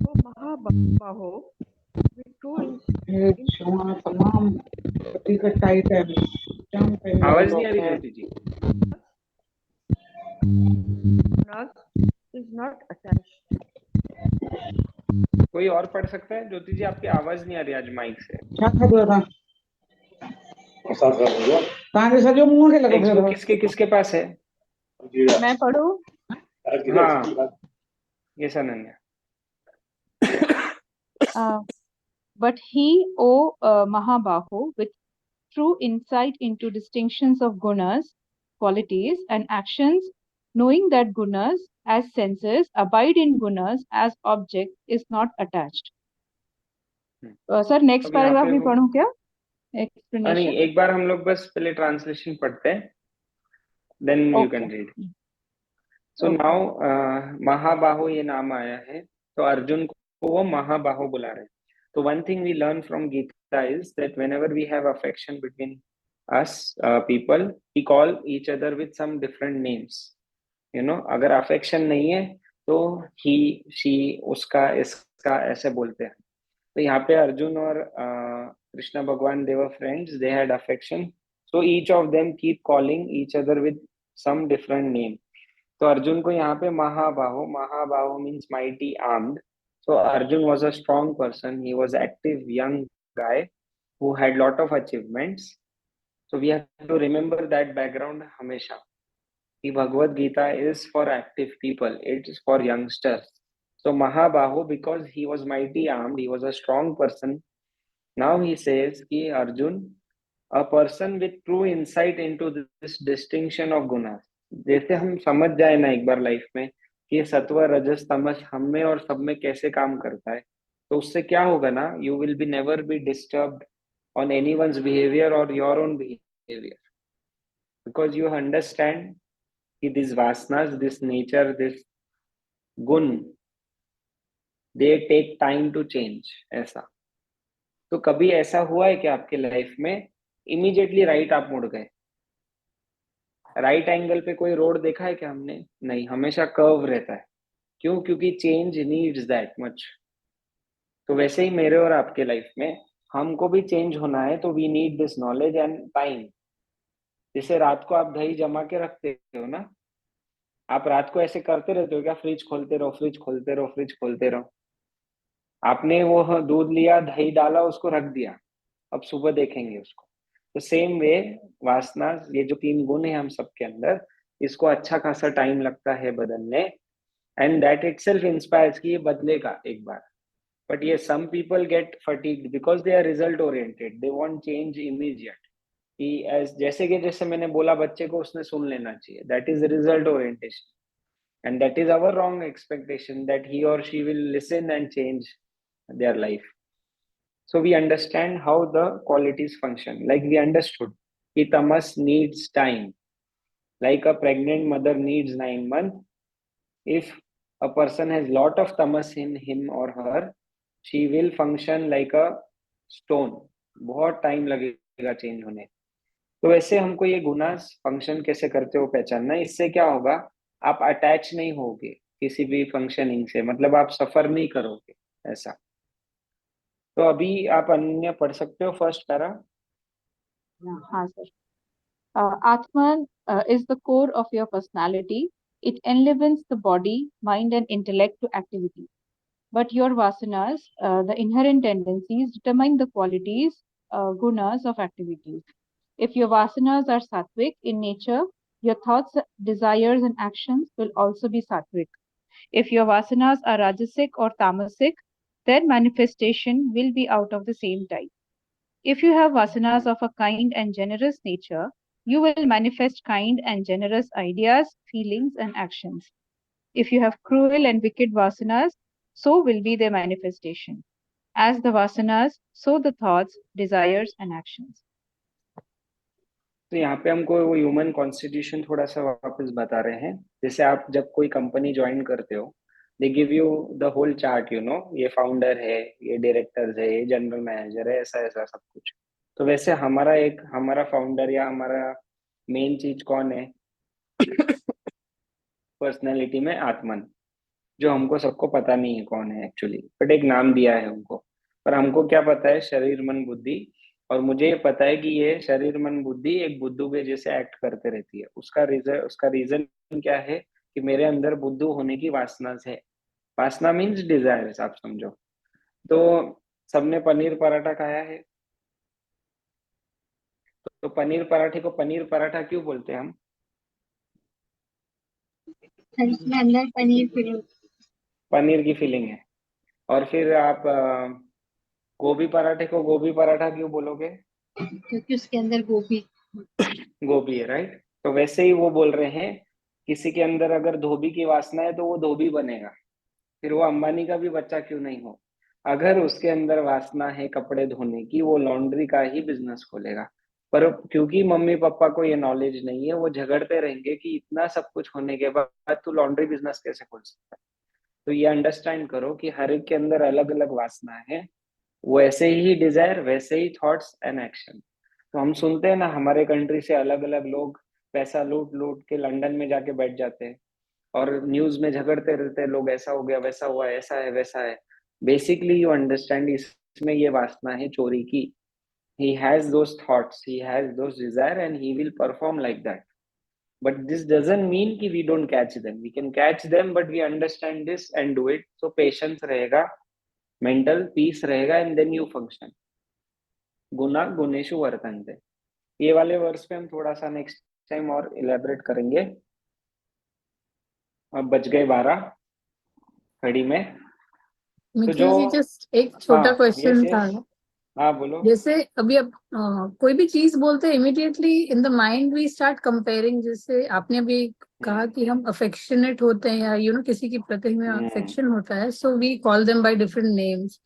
तो महाबाहो, तमाम टाइट है, आवाज नहीं आ रही ज्योति जी। is not attached. कोई और पढ़ सकता है? ज्योति जी आपकी आवाज नहीं आ रही आज माइक से। किसके पास है? मैं पढ़ूं? हाँ ये Ananya. But he, O Mahabaho, with true insight into distinctions of gunas, qualities, and actions, knowing that gunas as senses abide in gunas as object, is not attached. Sir, next paragraph भी पढ़ूं क्या? Explanation. नहीं, एक बार हम लोग बस पहले translation पढ़ते हैं, then you can read. So now महाबाहो ये नाम आया है, तो अर्जुन को वो महाबाहो बुला रहे हैं. तो one thing we learn from Gita is that whenever we have affection between us people, we call each other with some different names. You know, अगर अफेक्शन नहीं है तो ही, शी, उसका, इसका ऐसे बोलते हैं. तो यहाँ पे अर्जुन और कृष्ण भगवान, they were friends, they had affection, so each of them keep calling each other with some different name. तो अर्जुन को यहाँ पे महाबाहो, महाबाहो means mighty armed. So Arjun was a strong person, he was active young guy who had lot of achievements. So we have to remember that background hamesha. The Bhagavad Gita is for active people, it is for youngsters. So Mahabaho, because he was mighty armed, he was a strong person. Now he says ki Arjun, a person with true insight into this distinction of gunas. जैसे हम समझ जाए ना एक बार life में कि सत्व रजस तमस हम में और सब में कैसे काम करता है, तो उससे क्या होगा ना, you will be never be disturbed on anyone's behavior or your own behavior, because you understand that these vasanas, this nature, this gun, they take time to change. ऐसा तो कभी ऐसा हुआ है कि आपके लाइफ में इमीडिएटली राइट आप मुड़ गए? राइट एंगल पे कोई रोड देखा है क्या हमने? नहीं, हमेशा कर्व रहता है. क्यों? क्योंकि चेंज नीड्स दैट मच. तो वैसे ही मेरे और आपके लाइफ में हमको भी चेंज होना है, तो we need this knowledge and time. जैसे रात को आप दही जमा के रखते हो ना, आप रात को ऐसे करते रहते हो क्या? फ्रिज खोलते रहो, फ्रिज खोलते रहो, फ्रिज खोलते रहो. आपने वो दूध लिया, दही डाला, उसको रख दिया, अब सुबह देखेंगे उसको. तो सेम वे वासना, ये जो 3 गुण है हम सबके अंदर, इसको अच्छा खासा टाइम लगता है बदलने. एंड दैट इटसेल्फ इंस्पायर्स कि ये बदलेगा एक बार. बट ये some people get fatigued because they are result oriented, they want change immediate. कि जैसे कि जैसे मैंने बोला बच्चे को, उसने सुन लेना चाहिए. That is result orientation, and that is our wrong expectation that he or she will listen and change their life. So we understand how the qualities function. Like we understood that tamas needs time, like a pregnant mother needs 9 months. If a person has lot of tamas in him or her, she will function like a stone. बहुत time लगेगा change होने. तो वैसे हमको ये गुनास function कैसे करते हो पहचानना. इससे क्या होगा, आप अटैच नहीं होगे किसी भी फंक्शनिंग से, मतलब आप सफर नहीं करोगे ऐसा. तो अभी आप अन्य पढ़ सकते हो फर्स्ट पैरा. हाँ sir. Atman is the core of your personality. It enlivens the body, mind and intellect to activity. But your vasanas, the inherent tendencies, determine the qualities, gunas of activities. If your vasanas are sattvic in nature, your thoughts, desires and actions will also be sattvic. If your vasanas are rajasic or tamasic, then manifestation will be out of the same type. If you have vasanas of a kind and generous nature, you will manifest kind and generous ideas, feelings and actions. If you have cruel and wicked vasanas, so will be their manifestation. As the vasanas, so the thoughts, desires and actions. तो यहाँ पे हमको वो human constitution थोड़ा सा वापस बता रहे हैं. जैसे आप जब कोई कंपनी ज्वाइन करते हो, they give you the whole chart, you know, ये फाउंडर है, ये डायरेक्टर्स है, ये जनरल मैनेजर है, ऐसा ऐसा सब कुछ. तो वैसे हमारा फाउंडर या हमारा मेन चीज कौन है पर्सनैलिटी में? आत्मन, जो हमको सबको पता नहीं है कौन है एक्चुअली, बट एक नाम दिया है हमको. पर हमको क्या पता है? शरीर मन बुद्धि. और मुझे ये पता है कि ये शरीर मन बुद्धि एक बुद्धू के जैसे एक्ट करते रहती है. उसका रीजन क्या है? कि मेरे अंदर बुद्धू होने की वासना है. वासना मीन्स डिजायर्स, आप समझो. तो सबने पनीर पराठा खाया है, तो पनीर पराठे को पनीर पराठा क्यों बोलते हैं हम? इसमें अंदर पनीर की फीलिंग है. और फिर आप गोभी पराठे को गोभी पराठा क्यों बोलोगे? क्योंकि उसके अंदर गोभी है, राइट. तो वैसे ही वो बोल रहे हैं, किसी के अंदर अगर धोबी की वासना है तो वो धोबी बनेगा. फिर वो अंबानी का भी बच्चा क्यों नहीं हो. अगर उसके अंदर वासना है कपड़े धोने की, वो लॉन्ड्री का ही बिजनेस खोलेगा. पर क्योंकि मम्मी पापा को ये नॉलेज नहीं है, वो झगड़ते रहेंगे कि इतना सब कुछ होने के बाद तू लॉन्ड्री बिजनेस कैसे खोल सकता है। तो ये अंडरस्टैंड करो कि हर एक के अंदर अलग अलग वासना है, वैसे ही डिजायर, वैसे ही थॉट्स एंड एक्शन। तो हम सुनते हैं ना, हमारे कंट्री से अलग अलग लोग पैसा लूट लूट के लंदन में जाके बैठ जाते हैं और न्यूज में झगड़ते रहते हैं लोग, ऐसा हो गया, वैसा हुआ, ऐसा है, वैसा है। बेसिकली यू अंडरस्टैंड, इसमें ये वासना है चोरी की। he has those thoughts, he has those desire, and he will perform like that. But this doesn't mean कि we don't catch them. We can catch them, but we understand this and do it. So patience रहेगा, mental peace रहेगा, and then you function. गुना गुणेषु वर्तन्ते। ये वाले verse पे हम थोड़ा सा नेक्स्ट टाइम और इलेबरेट करेंगे। अब बच गए 12 खड़ी में। तो मिथिल जो जी, जस्ट एक छोटा हाँ, क्वेश्चन यस था। यस, हाँ बोलो। जैसे अभी अब कोई भी चीज बोलते हैं, immediately in the mind we start comparing. जैसे आपने अभी कहा कि हम अफेक्शनेट होते हैं, या किसी की प्रति में अफेक्शन होता है, so we call them by different names.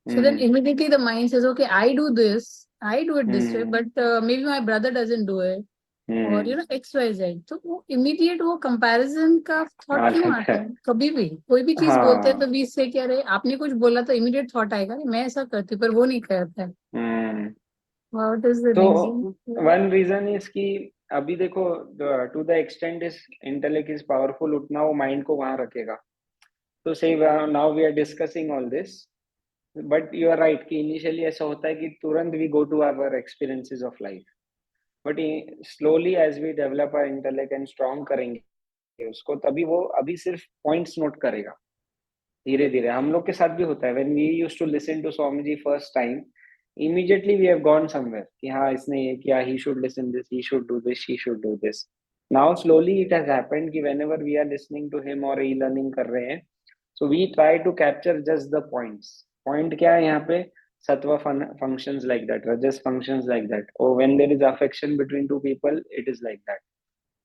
So then immediately the mind says, okay, I do this, I do it this way, but maybe my brother doesn't do it, और XYZ। तो वो immediate वो comparison का thought क्यों आता है? कभी भी कोई भी चीज बोलते हैं तो भी इससे क्या रहे, आपने कुछ बोला तो immediate thought आएगा, मैं ऐसा करती हूँ, पर वो नहीं करता है। What is the तो reason? वन रीजन इज कि अभी देखो, to the extent is intellect is powerful, उतना वो माइंड को वहां रखेगा। तो सही, now we are discussing all this, but you are right कि इनिशियली ऐसा होता है कि तुरंत we go to our experiences of life, but slowly as we develop our intellect and strong करेंगे उसको, तभी वो अभी सिर्फ पॉइंट्स नोट करेगा धीरे धीरे। हम लोग के साथ भी होता है, when we used to listen to Swami ji first time, immediately we have gone somewhere कि हाँ इसने ये किया, he should listen this, he should do this, she should do this. Now slowly it has happened कि whenever we are listening to him और e-learning कर रहे हैं, so we try to capture just the points. Point क्या है यहाँ पे? Sattva functions like that, Rajas functions like that, or when there is affection between two people, it is like that.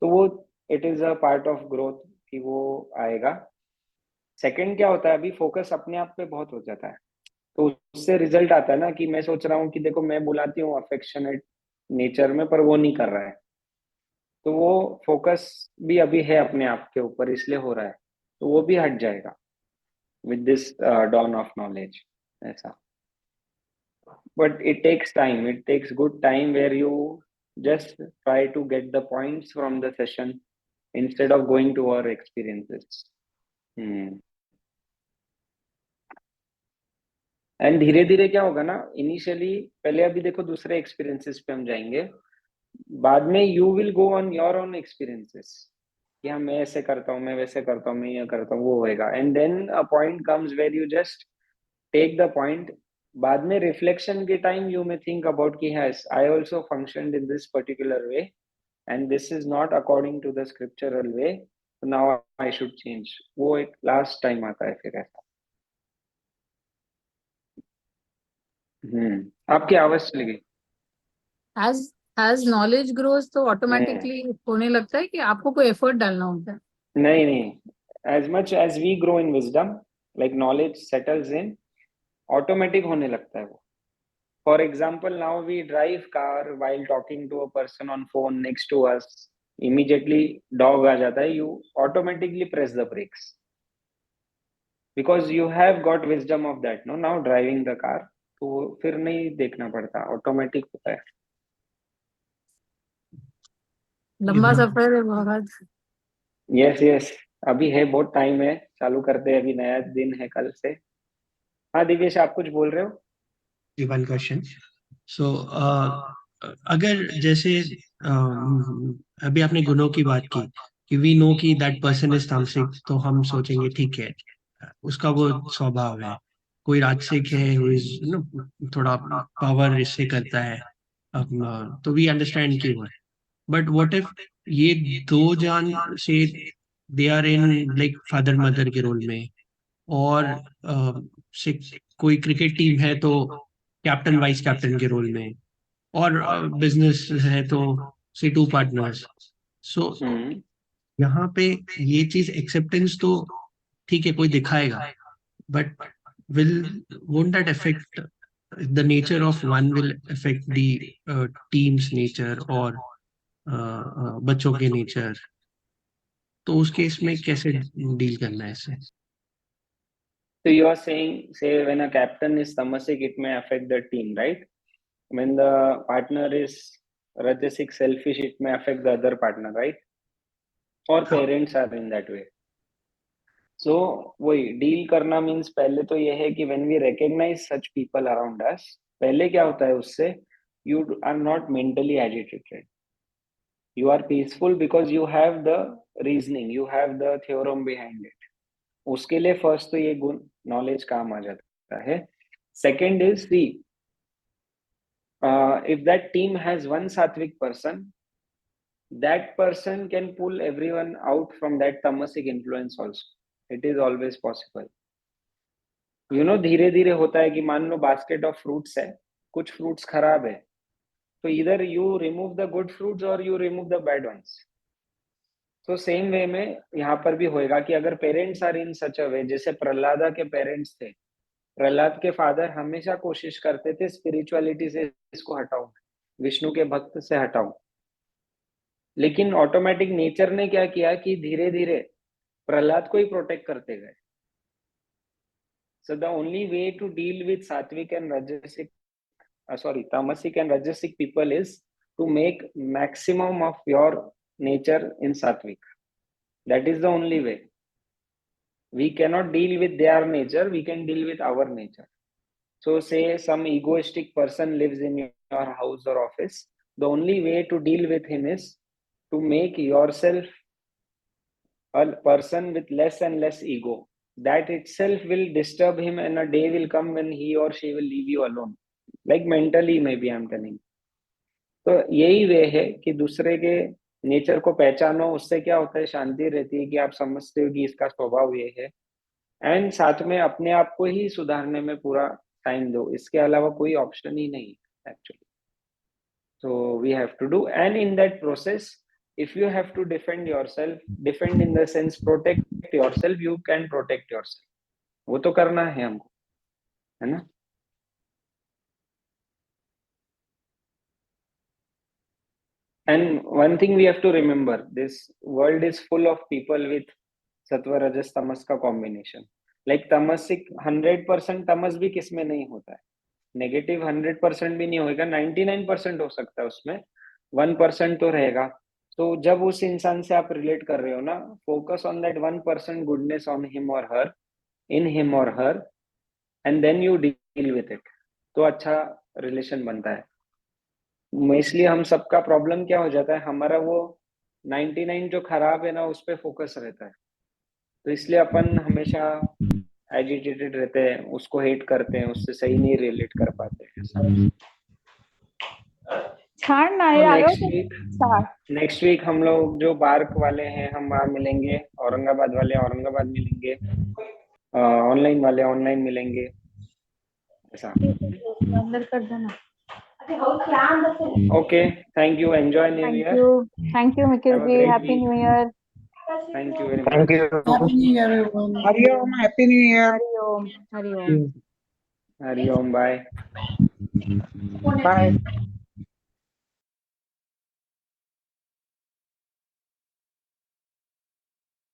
तो वो it is a part of growth कि वो आएगा। Second क्या होता है, अभी फोकस अपने आप पे बहुत हो जाता है, तो उससे रिजल्ट आता है ना कि मैं सोच रहा हूँ कि देखो मैं बुलाती हूँ अफेक्शनेट नेचर में, पर वो नहीं कर रहा है, तो वो फोकस भी अभी है अपने आप के ऊपर, इसलिए हो रहा है, तो वो भी हट जाएगा with this dawn of knowledge, ऐसा। But it takes time, it takes good time, where you just try to get the points from the session instead of going to our experiences. And धीरे धीरे क्या होगा ना, initially पहले अभी देखो दूसरे एक्सपीरियंसेस पे हम जाएंगे, बाद में you will go on your own experiences कि हाँ मैं ऐसे करता हूँ, मैं वैसे करता हूँ, मैं ये करता हूँ, वो होएगा। And then a point comes where you just take the point. बाद में रिफ्लेक्शन के time you may think about कि yes I also functioned in this particular way and this is not according to the scriptural way, now I should change. वो एक last time आता है फिर ऐसा। आपकी आवाज चली गई। As knowledge grows तो ऑटोमेटिकली होने लगता है कि आपको कोई एफर्ट डालना होता है? नहीं नहीं, as much as we grow in wisdom, like knowledge settles in, automatic होने लगता है वो। For example, now we drive car while talking to a person on phone next to us, immediately dog आ जाता है, you automatically press the brakes because you have got wisdom of that, no, now driving the car, तो फिर नहीं देखना पड़ता, automatic होता है। लंबा सफर है बहुत। यस यस, अभी है, बहुत टाइम है, चालू करते हैं, अभी नया दिन है कल से। हाँ दिवेश, आप कुछ बोल रहे हो? One question. सो अगर जैसे अभी आपने गुणों की बात की कि वी नो कि दैट पर्सन इज तामसिक, तो हम सोचेंगे ठीक है उसका वो स्वभाव है। कोई राजसिक है who is, थोड़ा पावर इससे करता है अपना, तो वी अंडरस्टैंड कि वो है। बट व्हाट इफ ये दो जान से they are in like father mother के रोल में, और से कोई क्रिकेट टीम है तो कैप्टन वाइस कैप्टन के रोल में, और बिजनेस है तो से टू पार्टनर्स। सो यहाँ पे ये चीज एक्सेप्टेंस तो ठीक है कोई दिखाएगा, but won't that affect the nature of one will affect the team's nature और बच्चों के nature, तो उस केस में कैसे डील करना है इससे? So you are saying, say when a captain is tamasic, it may affect the team, right? When the partner is rajasic, selfish, it may affect the other partner, right? Or parents are in that way. So वही deal करना means पहले तो ये है कि when we recognize such people around us, पहले क्या होता है उससे, you are not mentally agitated. You are peaceful because you have the reasoning, you have the theorem behind it. उसके लिए फर्स्ट तो ये गुण नॉलेज काम आ जाता है. Second is the if that team has one sattvic person, that person can pull everyone out from that tamasic influence also. It is always possible. You know, धीरे धीरे होता है कि मान लो बास्केट ऑफ फ्रूट्स है, कुछ फ्रूट्स खराब है, तो इधर you remove the good fruits और you remove the bad ones. तो सेम वे में यहाँ पर भी होएगा कि अगर पेरेंट्स आर इन सच अ वे, जैसे प्रहलादा के पेरेंट्स थे, प्रहलाद के फादर हमेशा कोशिश करते थे स्पिरिचुअलिटी से इसको हटाओ, विष्णु के भक्त से हटाओ, लेकिन ऑटोमेटिक नेचर ने क्या किया कि धीरे धीरे प्रहलाद को ही प्रोटेक्ट करते गए. So the only way to deal with sattvic and rajasic tamasic and rajasic people is to make maximum of your nature in sattvic. That is the only way. We cannot deal with their nature, we can deal with our nature. So say some egoistic person lives in your house or office, the only way to deal with him is to make yourself a person with less and less ego. That itself will disturb him, and a day will come when he or she will leave you alone, like mentally maybe I'm telling. तो यही वे है कि दूसरे के nature को पहचानो, उससे क्या होता है, शांति रहती है कि आप समझते हो कि इसका स्वभाव ये है, एंड साथ में अपने आप को ही सुधारने में पूरा टाइम दो. इसके अलावा कोई ऑप्शन ही नहीं actually. So we have to do, and in that process, if you have to defend yourself, defend in the sense protect yourself, you can protect yourself. वो तो करना है हमको, है ना? And one thing we have to remember, this world is full of people with sattva rajas tamas का combination. Like tamasic 100% tamas भी किसमें नहीं होता है, नेगेटिव 100% भी नहीं होगा, 99% हो सकता है, उसमें 1% तो रहेगा. तो जब उस इंसान से आप रिलेट कर रहे हो ना, focus on that 1% goodness on him और हर, इन हिम और her, and then you deal with it, तो अच्छा रिलेशन बनता है. इसलिए हम सबका प्रॉब्लम क्या हो जाता है, हमारा वो 99 जो खराब है ना, उस पर फोकस रहता है. तो इसलिए अपन हमेशा एजिटेटेड रहते हैं, उसको हेट करते हैं, उससे सही नहीं रिलेट कर पाते हैं. नेक्स्ट वीक हम लोग जो बार्क वाले हैं, हम वहाँ मिलेंगे, औरंगाबाद वाले औरंगाबाद मिलेंगे, ऑनलाइन वाले ऑनलाइन मिलेंगे, ऐसा. अंदर कर देना. Okay, thank you, enjoy new year. Thank you Mikil ji, happy new year. Thank you very much. Happy New Year, everyone. Hari Om, Happy New Year. Hari Om. Hari Om. Bye. Bye.